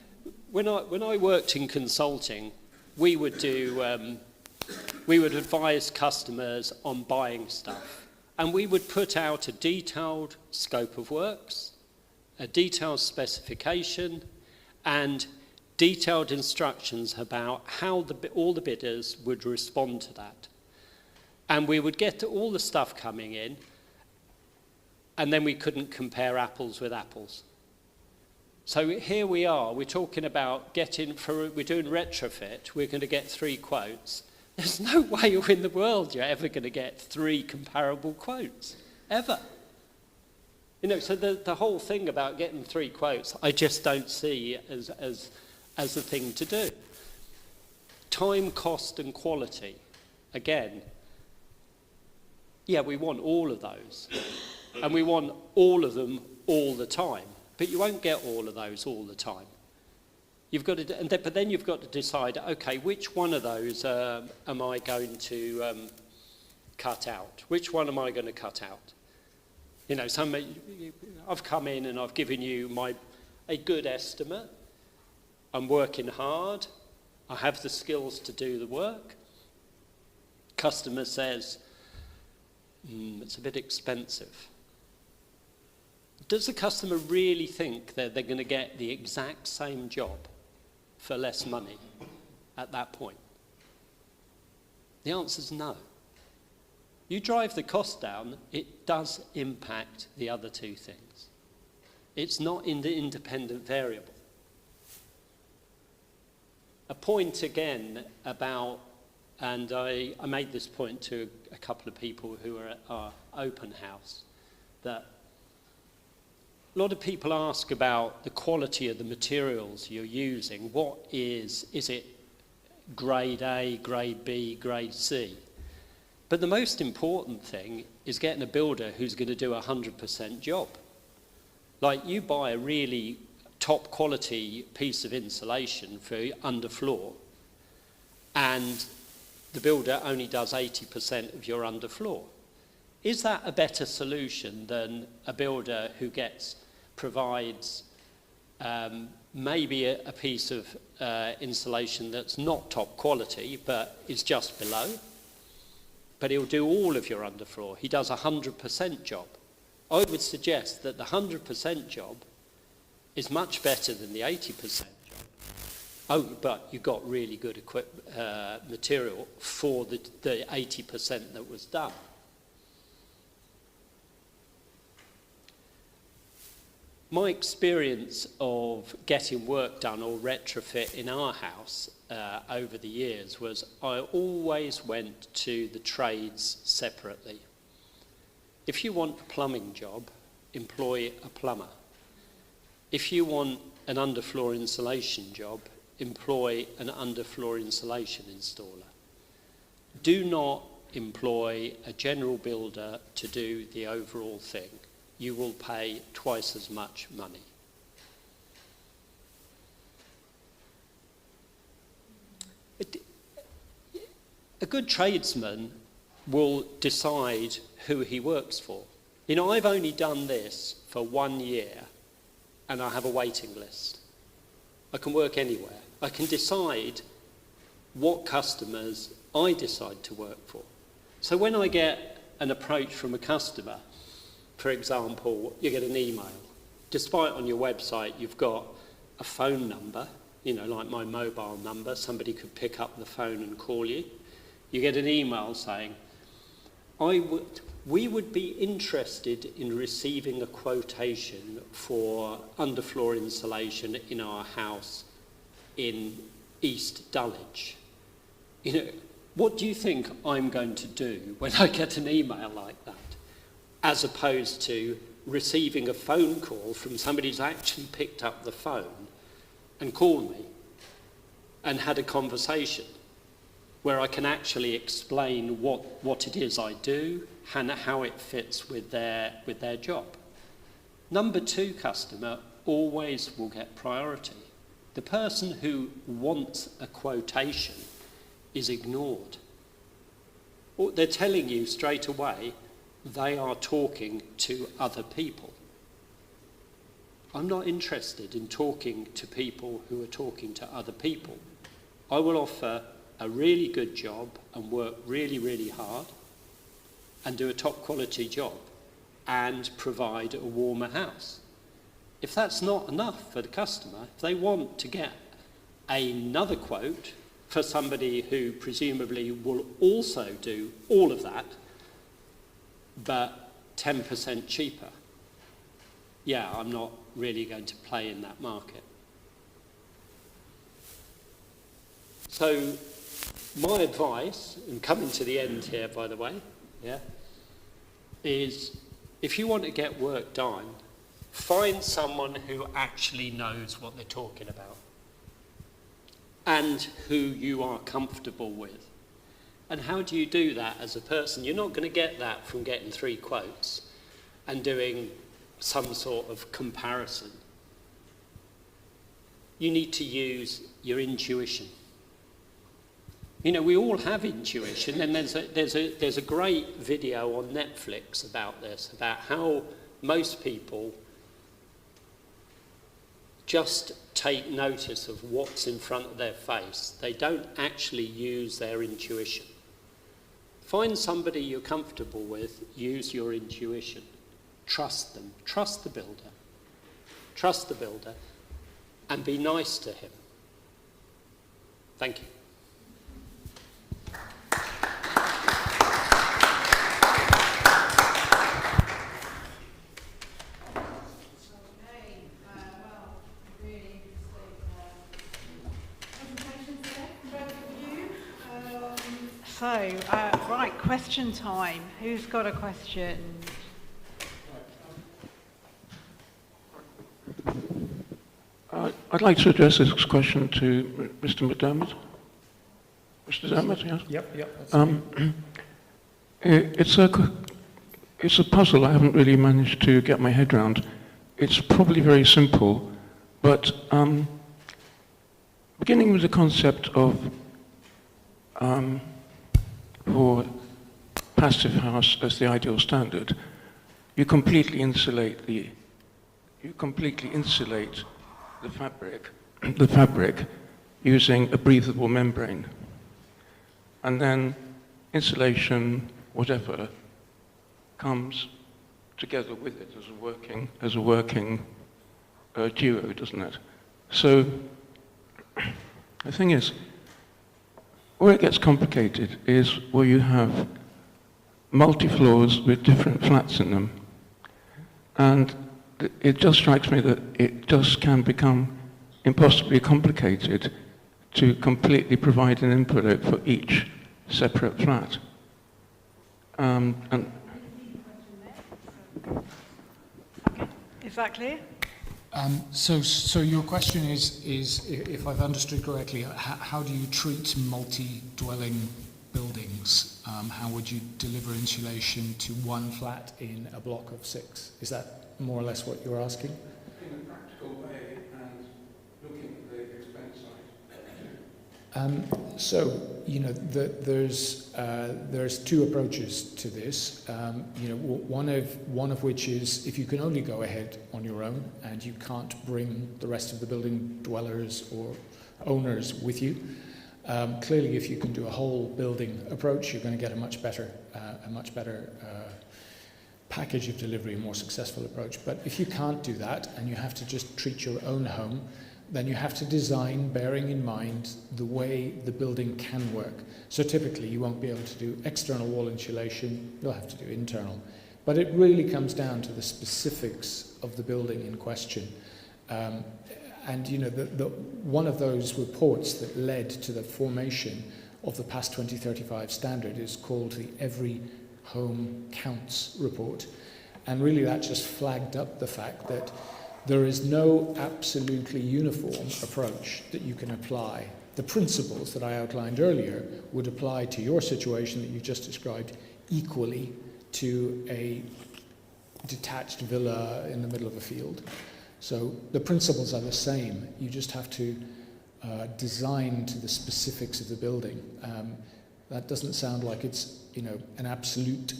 When I worked in consulting, we would advise customers on buying stuff, and we would put out a detailed scope of works, a detailed specification, and detailed instructions about how all the bidders would respond to that. And we would get all the stuff coming in, and then we couldn't compare apples with apples. So here we are, we're talking about we're doing retrofit, we're going to get 3 quotes. There's no way in the world you're ever going to get 3 comparable quotes, ever. So the whole thing about getting 3 quotes, I just don't see as the thing to do. Time, cost and quality. Again, yeah, we want all of those. And we want all of them all the time. But you won't get all of those all the time. But then you've got to decide, okay, which one of those am I going to cut out? Which one am I going to cut out? I've come in and I've given you a good estimate. I'm working hard. I have the skills to do the work. Customer says, it's a bit expensive. Does the customer really think that they're going to get the exact same job for less money at that point? The answer is no. You drive the cost down, it does impact the other 2 things. It's not in the independent variable. A point again about, and I made this point to a couple of people who were at our open house, that a lot of people ask about the quality of the materials you're using. What is it grade A, grade B, grade C? But the most important thing is getting a builder who's going to do a 100% job. Like you buy a really top quality piece of insulation for underfloor, and the builder only does 80% of your underfloor. Is that a better solution than a builder who provides maybe a piece of insulation that's not top quality but is just below, but he'll do all of your underfloor? He does a 100% job. I would suggest that the 100% job is much better than the 80% job. Oh, but you got really good material for the 80% that was done. My experience of getting work done or retrofit in our house over the years was I always went to the trades separately. If you want a plumbing job, employ a plumber. If you want an underfloor insulation job, employ an underfloor insulation installer. Do not employ a general builder to do the overall thing. You will pay twice as much money. A good tradesman will decide who he works for. I've only done this for 1 year and I have a waiting list. I can work anywhere. I can decide what customers I decide to work for. So when I get an approach from a customer, for example, you get an email. Despite on your website you've got a phone number, you know, like my mobile number, somebody could pick up the phone and call you. You get an email saying, we would be interested in receiving a quotation for underfloor insulation in our house in East Dulwich. You know, what do you think I'm going to do when I get an email like that, as opposed to receiving a phone call from somebody who's actually picked up the phone and called me and had a conversation where I can actually explain what it is I do and how it fits with their job. Number 2 customer always will get priority. The person who wants a quotation is ignored. They're telling you straight away they are talking to other people. I'm not interested in talking to people who are talking to other people. I will offer a really good job and work really, really hard and do a top quality job and provide a warmer house. If that's not enough for the customer, if they want to get another quote for somebody who presumably will also do all of that, but 10% cheaper, yeah, I'm not really going to play in that market. So my advice, and coming to the end here, by the way, is if you want to get work done, find someone who actually knows what they're talking about and who you are comfortable with. And how do you do that as a person? You're not going to get that from getting 3 quotes and doing some sort of comparison. You need to use your intuition. You know, we all have intuition, and there's a great video on Netflix about this, about how most people just take notice of what's in front of their face. They don't actually use their intuition. Find somebody you're comfortable with, use your intuition. Trust them, trust the builder, and be nice to him. Thank you. Right, question time. Who's got a question? I'd like to address this question to Mr. McDermott. Mr. Dermot, yes? Yep. It's a puzzle I haven't really managed to get my head around. It's probably very simple, but beginning with the concept of for passive house as the ideal standard, you completely insulate the fabric using a breathable membrane, and then insulation, whatever, comes together with it as a working duo, doesn't it? So the thing is, where it gets complicated is where you have multi-floors with different flats in them, and it just strikes me that it just can become impossibly complicated to completely provide an input for each separate flat. Is that clear? So your question is, if I've understood correctly, how do you treat multi-dwelling buildings? How would you deliver insulation to one flat in a block of 6? Is that more or less what you're asking? In a practical way and looking at the expense side. So, there's two approaches to this. One of which is if you can only go ahead on your own and you can't bring the rest of the building dwellers or owners with you. Clearly, if you can do a whole building approach, you're going to get a much better package of delivery, a more successful approach. But if you can't do that and you have to just treat your own home, then you have to design bearing in mind the way the building can work. So typically you won't be able to do external wall insulation, you'll have to do internal. But it really comes down to the specifics of the building in question. One of those reports that led to the formation of the PAS 2035 standard is called the Every Home Counts report. And really that just flagged up the fact that there is no absolutely uniform approach that you can apply. The principles that I outlined earlier would apply to your situation that you just described equally to a detached villa in the middle of a field. So the principles are the same. You just have to design to the specifics of the building. That doesn't sound like it's an absolute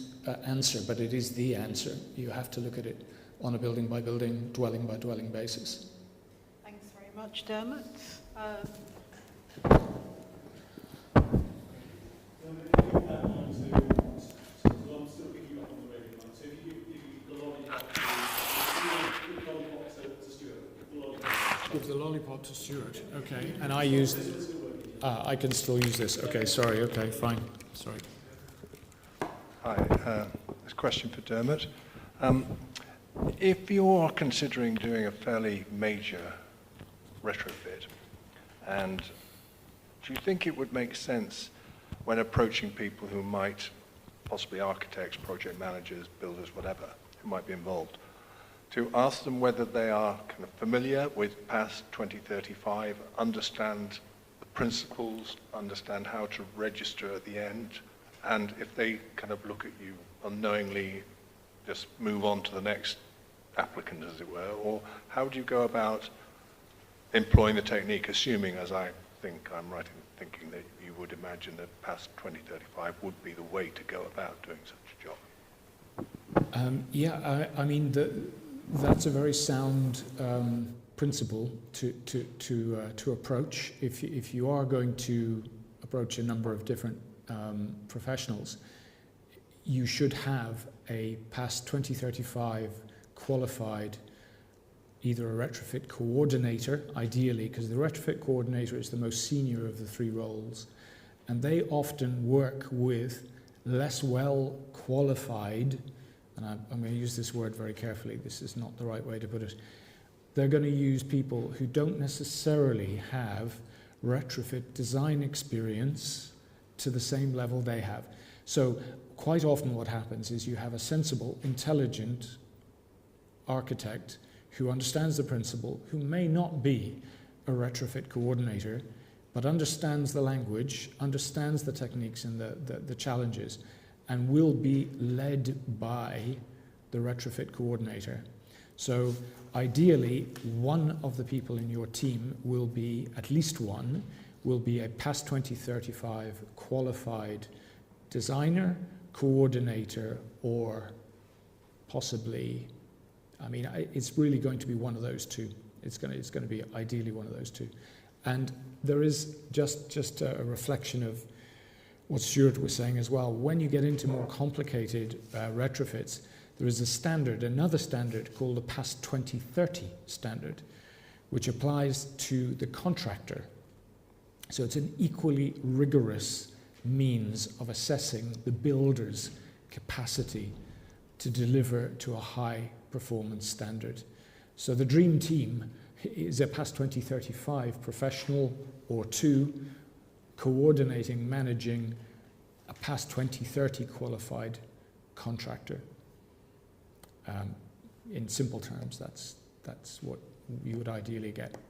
answer, but it is the answer. You have to look at it on a building by building, dwelling by dwelling basis. Thanks very much, Dermot. Give the lollipop to Stewart. Okay, and I used. I can still use this. Okay, sorry. Okay, fine. Sorry. Hi. This question for Dermot. If you're considering doing a fairly major retrofit, and do you think it would make sense when approaching people who might, possibly architects, project managers, builders, whatever, who might be involved, to ask them whether they are kind of familiar with PAS 2035, understand the principles, understand how to register at the end, and if they kind of look at you unknowingly, just move on to the next applicant, as it were, or how do you go about employing the technique, assuming, as I think I'm right in thinking, that you would imagine that PAS 2035 would be the way to go about doing such a job? That's a very sound principle to approach. If you are going to approach a number of different professionals, you should have a PAS 2035 qualified, either a retrofit coordinator, ideally, because the retrofit coordinator is the most senior of the three roles, and they often work with less well qualified, and I'm going to use this word very carefully, this is not the right way to put it, they're going to use people who don't necessarily have retrofit design experience to the same level they have. So quite often what happens is you have a sensible, intelligent architect who understands the principle, who may not be a retrofit coordinator, but understands the language, understands the techniques and the challenges, and will be led by the retrofit coordinator. So ideally, one of the people in your team will be, at least one, will be a PAS 2035 qualified designer, coordinator, or possibly, it's really going to be one of those two. It's going to be ideally one of those two. And there is just a reflection of what Stewart was saying as well. When you get into more complicated retrofits, there is a standard, another standard called the PAS 2030 standard, which applies to the contractor. So it's an equally rigorous means of assessing the builder's capacity to deliver to a high performance standard. So the dream team is a PAS 2035 professional or two coordinating, managing a PAS 2030 qualified contractor. In simple terms, that's what you would ideally get. Thank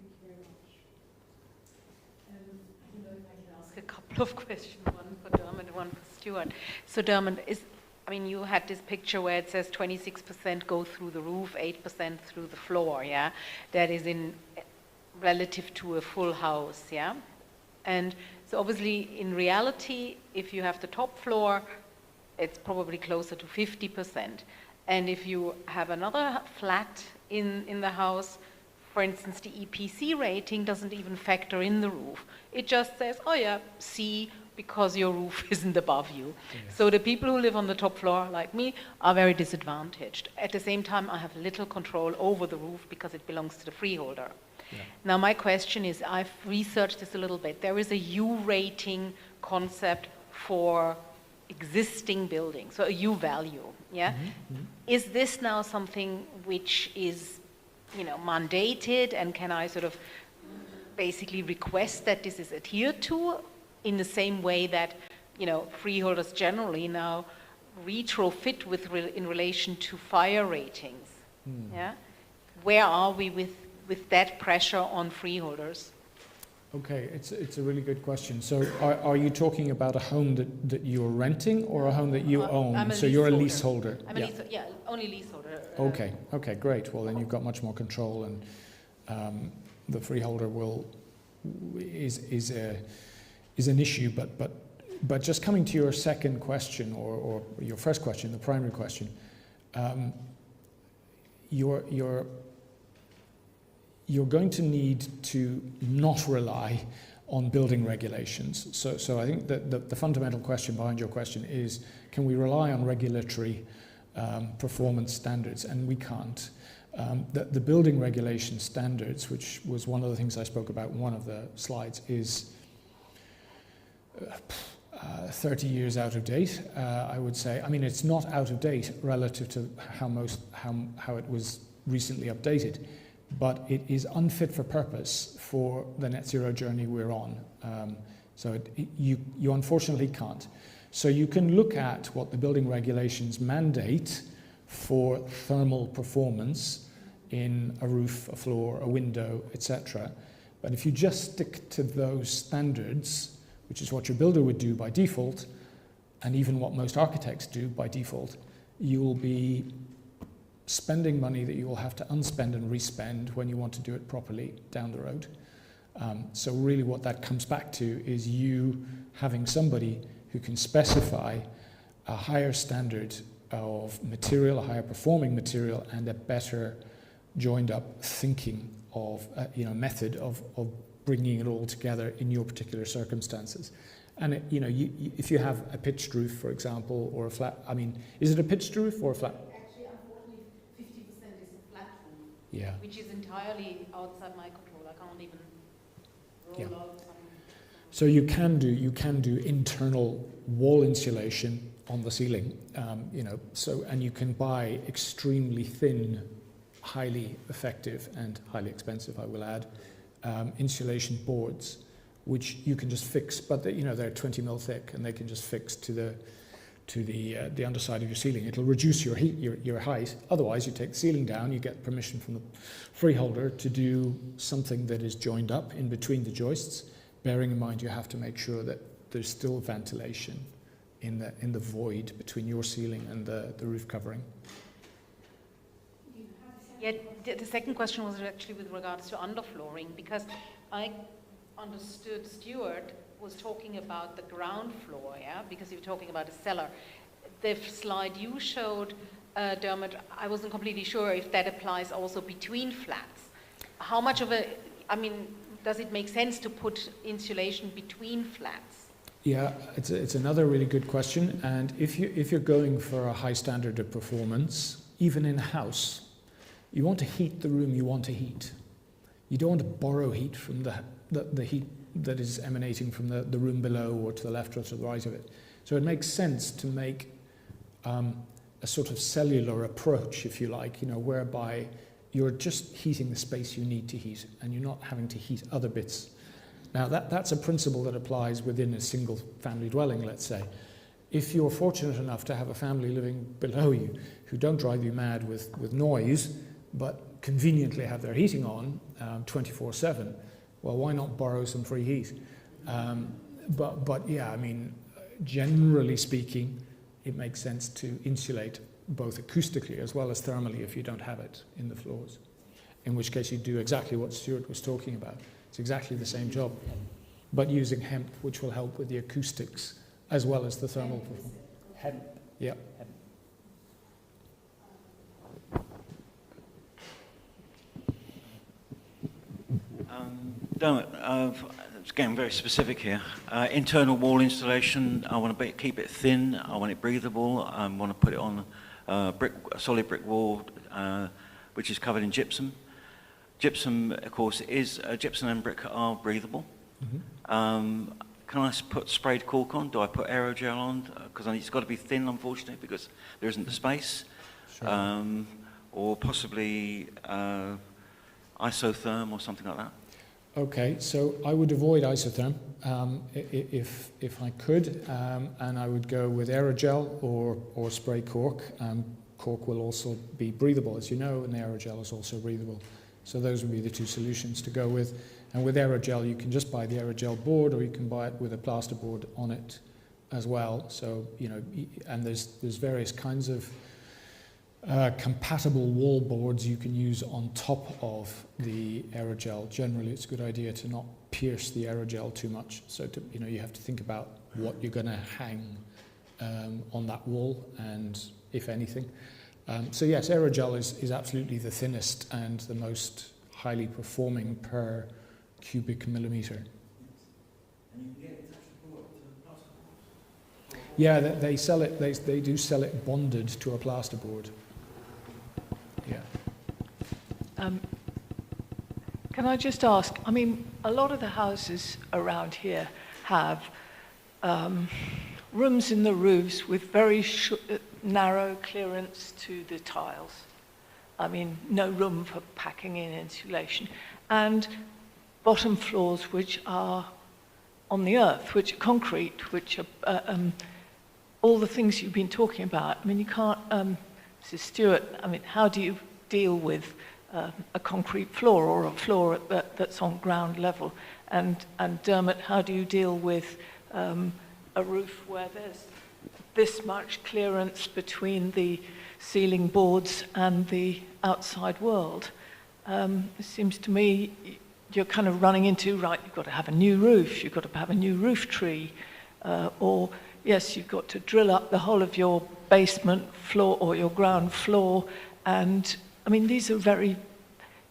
you very much. I don't know if I can ask a couple of questions, one for Dermot and one for Stewart. So Dermot, you had this picture where it says 26% go through the roof, 8% through the floor, yeah? That is in relative to a full house, yeah? And so obviously in reality, if you have the top floor, it's probably closer to 50%. And if you have another flat in the house, for instance, the EPC rating doesn't even factor in the roof. It just says, oh yeah, C, because your roof isn't above you. Yes. So the people who live on the top floor, like me, are very disadvantaged. At the same time, I have little control over the roof because it belongs to the freeholder. Yeah. Now my question is, I've researched this a little bit. There is a U rating concept for existing buildings, so a U value, yeah? Mm-hmm. Mm-hmm. Is this now something which is, mandated, and can I sort of basically request that this is adhered to in the same way that, freeholders generally now retrofit in relation to fire ratings, yeah? Where are we with that pressure on freeholders? Okay, it's a really good question. So are you talking about a home that you're renting or a home that you own? So you're a leaseholder. Only leaseholder. Okay, great. Well, then you've got much more control, and the freeholder is an issue. But just coming to your second question or your first question, the primary question, you're going to need to not rely on building regulations. So I think that the fundamental question behind your question is, can we rely on regulatory performance standards? And we can't. The building regulation standards, which was one of the things I spoke about in one of the slides, is 30 years out of date, I would say. I mean, it's not out of date relative to how it was recently updated, but it is unfit for purpose for the net zero journey we're on. So you unfortunately can't. So you can look at what the building regulations mandate for thermal performance in a roof, a floor, a window, etc. But if you just stick to those standards, which is what your builder would do by default, and even what most architects do by default, you will be spending money that you will have to unspend and respend when you want to do it properly down the road. So really what that comes back to is you having somebody who can specify a higher standard of material, a higher performing material, and a better joined up thinking of, method of bringing it all together in your particular circumstances. And if you have a pitched roof, for example, or a flat, is it a pitched roof or a flat? Actually, unfortunately, 50% is a flat roof, yeah, which is entirely outside my control. I can't even roll out something. So you can do internal wall insulation on the ceiling, and you can buy extremely thin, highly effective and highly expensive, I will add, insulation boards, which you can just fix, but they're 20 mil thick, and they can just fix to the underside of your ceiling. It'll reduce your heat, your height. Otherwise, you take the ceiling down, you get permission from the freeholder to do something that is joined up in between the joists, bearing in mind you have to make sure that there's still ventilation in the void between your ceiling and the roof covering. Yeah, the second question was actually with regards to underflooring, because I understood Stewart was talking about the ground floor, yeah, because you were talking about a cellar. The slide you showed, Dermot, I wasn't completely sure if that applies also between flats. How much of does it make sense to put insulation between flats? Yeah, it's another really good question. And if you're going for a high standard of performance, even in a house, you want to heat the room you want to heat. You don't want to borrow heat from the heat that is emanating from the room below or to the left or to the right of it. So it makes sense to make a sort of cellular approach, if you like, whereby you're just heating the space you need to heat and you're not having to heat other bits. Now that's a principle that applies within a single family dwelling, let's say. If you're fortunate enough to have a family living below you who don't drive you mad with noise, but conveniently have their heating on 24/7, well, why not borrow some free heat? But yeah, generally speaking, it makes sense to insulate both acoustically as well as thermally if you don't have it in the floors. in which case you do exactly what Stewart was talking about. It's exactly the same job, but using hemp, which will help with the acoustics as well as the thermal performance. Hemp. Yeah. Dermot, it's getting very specific here. Internal wall installation, I want to keep it thin, I want it breathable, I want to put it on a solid brick wall which is covered in gypsum. Gypsum, of course, gypsum and brick are breathable. Mm-hmm. Can I put sprayed cork on? Do I put aerogel on? Because it's got to be thin, unfortunately, because there isn't the space. Sure. Or possibly isotherm or something like that. Okay, so I would avoid isotherm if I could, and I would go with aerogel or spray cork. Cork will also be breathable, as you know, and aerogel is also breathable. So those would be the two solutions to go with. And with aerogel, you can just buy the aerogel board, or you can buy it with a plasterboard on it as well. So, and there's various kinds of compatible wall boards you can use on top of the aerogel. Generally, it's a good idea to not pierce the aerogel too much. So, you have to think about what you're going to hang on that wall, and if anything. So yes, aerogel is absolutely the thinnest and the most highly performing per cubic millimetre. Yeah, they sell it. They do sell it bonded to a plasterboard. Yeah. Can I just ask? I mean, a lot of the houses around here have rooms in the roofs with very narrow clearance to the tiles. I mean, no room for packing in insulation. And bottom floors which are on the earth, which are concrete, which are all the things you've been talking about. I mean, you can't, Mrs. Stewart, I mean, how do you deal with a concrete floor or a floor that's on ground level? And Dermot, how do you deal with a roof where there's this much clearance between the ceiling boards and the outside world? It seems to me you're kind of running into, right, you've got to have a new roof, you've got to have a new roof tree, or yes, you've got to drill up the whole of your basement floor or your ground floor. And I mean, these are very,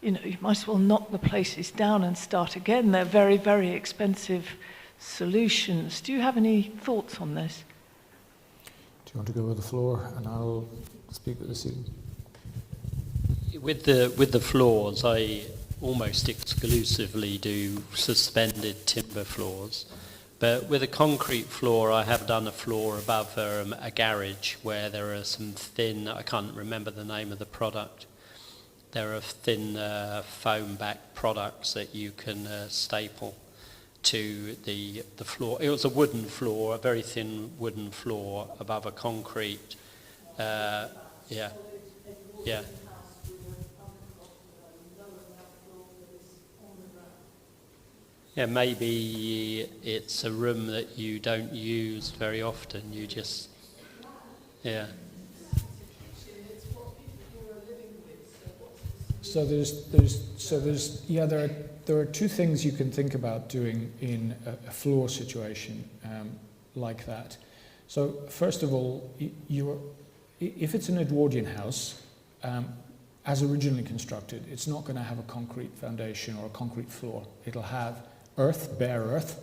you might as well knock the places down and start again. They're very, very expensive solutions. Do you have any thoughts on this? Do you want to go with the floor, and I'll speak with the ceiling? With the floors, I almost exclusively do suspended timber floors. But with a concrete floor, I have done a floor above a garage where there are some thin, I can't remember the name of the product. There are thin foam-backed products that you can staple to the floor. It was a wooden floor, a very thin wooden floor above a concrete. Yeah. Yeah, maybe it's a room that you don't use very often. You just, yeah. So there are two things you can think about doing in a floor situation like that. So first of all, if it's an Edwardian house, as originally constructed, it's not going to have a concrete foundation or a concrete floor. It'll have earth, bare earth,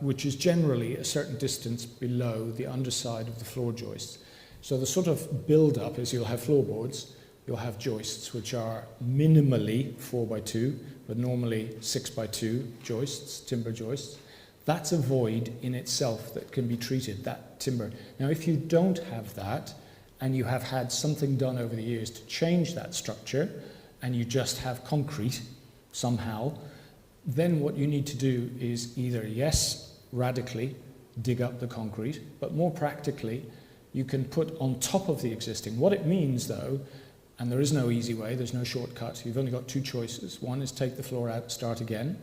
which is generally a certain distance below the underside of the floor joists. So the sort of build-up is you'll have floorboards, you'll have joists, which are minimally 4x2, but normally 6x2 joists, timber joists. That's a void in itself that can be treated, that timber. Now, if you don't have that, and you have had something done over the years to change that structure, and you just have concrete somehow, then what you need to do is either, yes, radically dig up the concrete, but more practically, you can put on top of the existing. What it means, though, and there is no easy way, there's no shortcut, you've only got two choices. One is take the floor out, start again.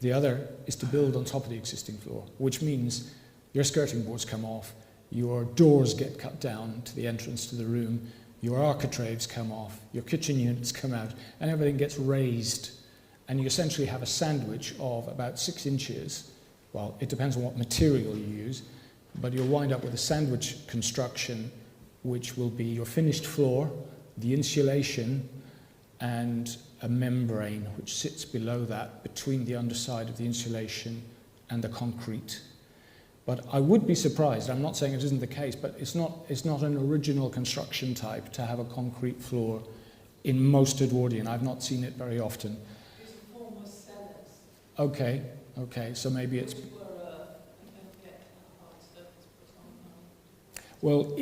The other is to build on top of the existing floor, which means your skirting boards come off, your doors get cut down to the entrance to the room, your architraves come off, your kitchen units come out, and everything gets raised. And you essentially have a sandwich of about 6 inches. Well, it depends on what material you use, but you'll wind up with a sandwich construction, which will be your finished floor, the insulation, and a membrane which sits below that between the underside of the insulation and the concrete. But I would be surprised, I'm not saying it isn't the case, but it's not an original construction type to have a concrete floor in most Edwardian. I've not seen it very often. It's a former cellars. Okay, so maybe it's... Which were get hard surface put on Well,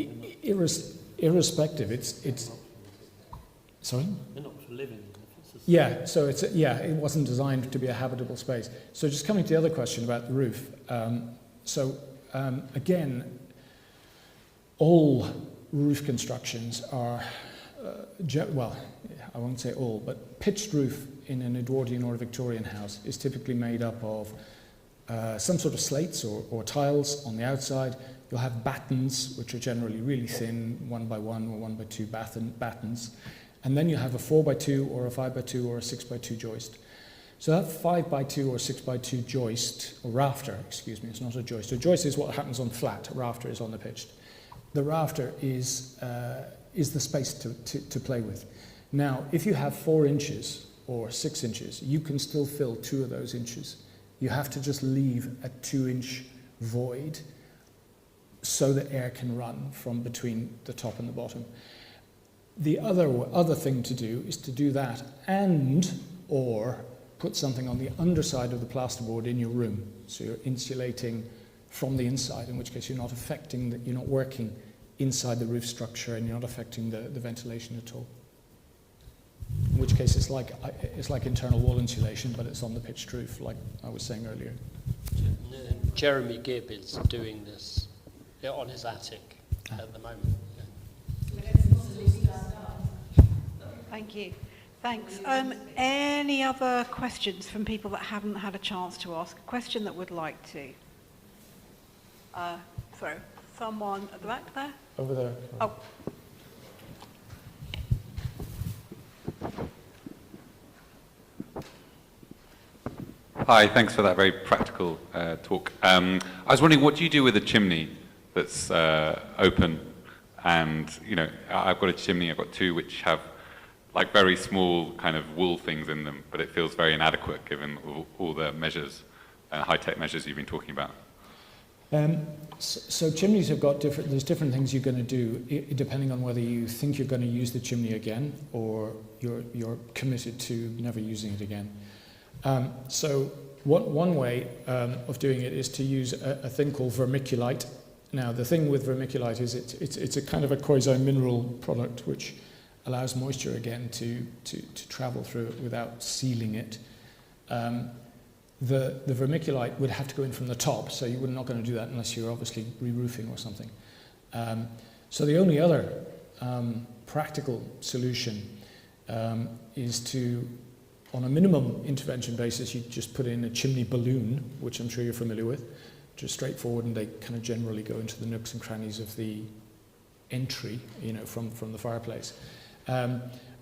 irrespective, it's... Sorry? They're not for living. Yeah, so it wasn't designed to be a habitable space. So just coming to the other question about the roof. Again, all roof constructions are, well, I won't say all, but pitched roof in an Edwardian or a Victorian house is typically made up of some sort of slates or tiles on the outside. You'll have battens, which are generally really thin, 1 by 1 or 1 by 2 battens. And then you have a 4 by 2 or a 5 by 2 or a 6 by 2 joist. So that 5 by 2 or 6 by 2 joist, or rafter, excuse me, it's not a joist. A joist is what happens on flat, a rafter is on the pitched. The rafter is the space to play with. Now, if you have 4 inches or 6 inches, you can still fill 2 of those inches. You have to just leave a 2-inch void so that air can run from between the top and the bottom. The other thing to do is to do that or put something on the underside of the plasterboard in your room. So you're insulating from the inside, in which case you're not working inside the roof structure and you're not affecting the ventilation at all. In which case it's like internal wall insulation, but it's on the pitched roof, like I was saying earlier. Jeremy Gibb is doing this on his attic at the moment. Thank you. Thanks. Any other questions from people that haven't had a chance to ask a question that would like to? Sorry, someone at the back there? Over there. Oh. Hi, thanks for that very practical talk. I was wondering, what do you do with a chimney that's open? And, I've got a chimney, I've got 2 which have like very small kind of wool things in them, but it feels very inadequate given all the measures, high-tech measures you've been talking about. So chimneys have got there's different things you're going to do depending on whether you think you're going to use the chimney again or you're committed to never using it again. So one way of doing it is to use a thing called vermiculite. Now the thing with vermiculite is it's a kind of a quasi-mineral product which allows moisture again to travel through it without sealing it. The vermiculite would have to go in from the top, so you're not going to do that unless you're obviously re-roofing or something. So the only other practical solution is to, on a minimum intervention basis, you just put in a chimney balloon, which I'm sure you're familiar with, just straightforward, and they kind of generally go into the nooks and crannies of the entry, from the fireplace.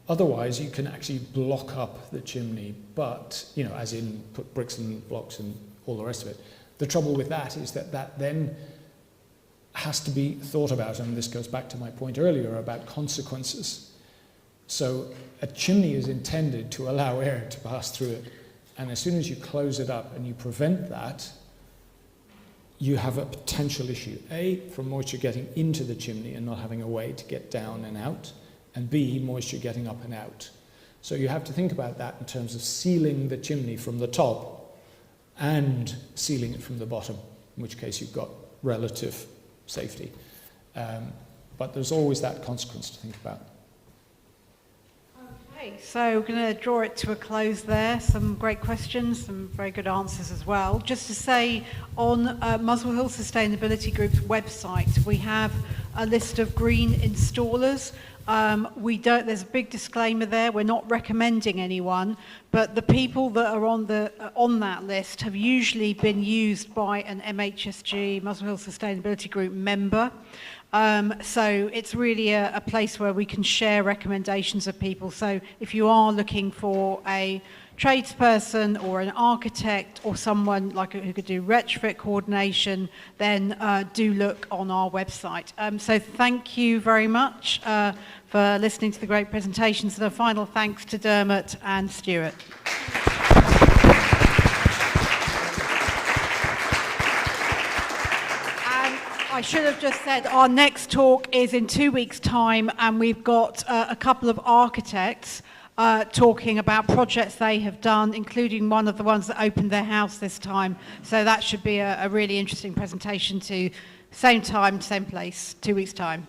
Otherwise, you can actually block up the chimney, but, as in put bricks and blocks and all the rest of it. The trouble with that is that then has to be thought about, and this goes back to my point earlier about consequences. So a chimney is intended to allow air to pass through it, and as soon as you close it up and you prevent that, you have a potential issue. A, from moisture getting into the chimney and not having a way to get down and out, and B, moisture getting up and out. So you have to think about that in terms of sealing the chimney from the top and sealing it from the bottom, in which case you've got relative safety. But there's always that consequence to think about. Okay, so we're going to draw it to a close there. Some great questions, some very good answers as well. Just to say, on Muswell Hill Sustainability Group's website, we have a list of green installers. There's a big disclaimer there. We're not recommending anyone, but the people that are on that list have usually been used by an MHSG, Muswell Hill Sustainability Group member. So it's really a place where we can share recommendations of people. So if you are looking for a tradesperson or an architect or someone who could do retrofit coordination, then do look on our website. So thank you very much for listening to the great presentations, and a final thanks to Dermot and Stewart. I should have just said our next talk is in 2 weeks' time, and we've got a couple of architects talking about projects they have done, including one of the ones that opened their house this time. So that should be a really interesting presentation too. Same time, same place, 2 weeks' time.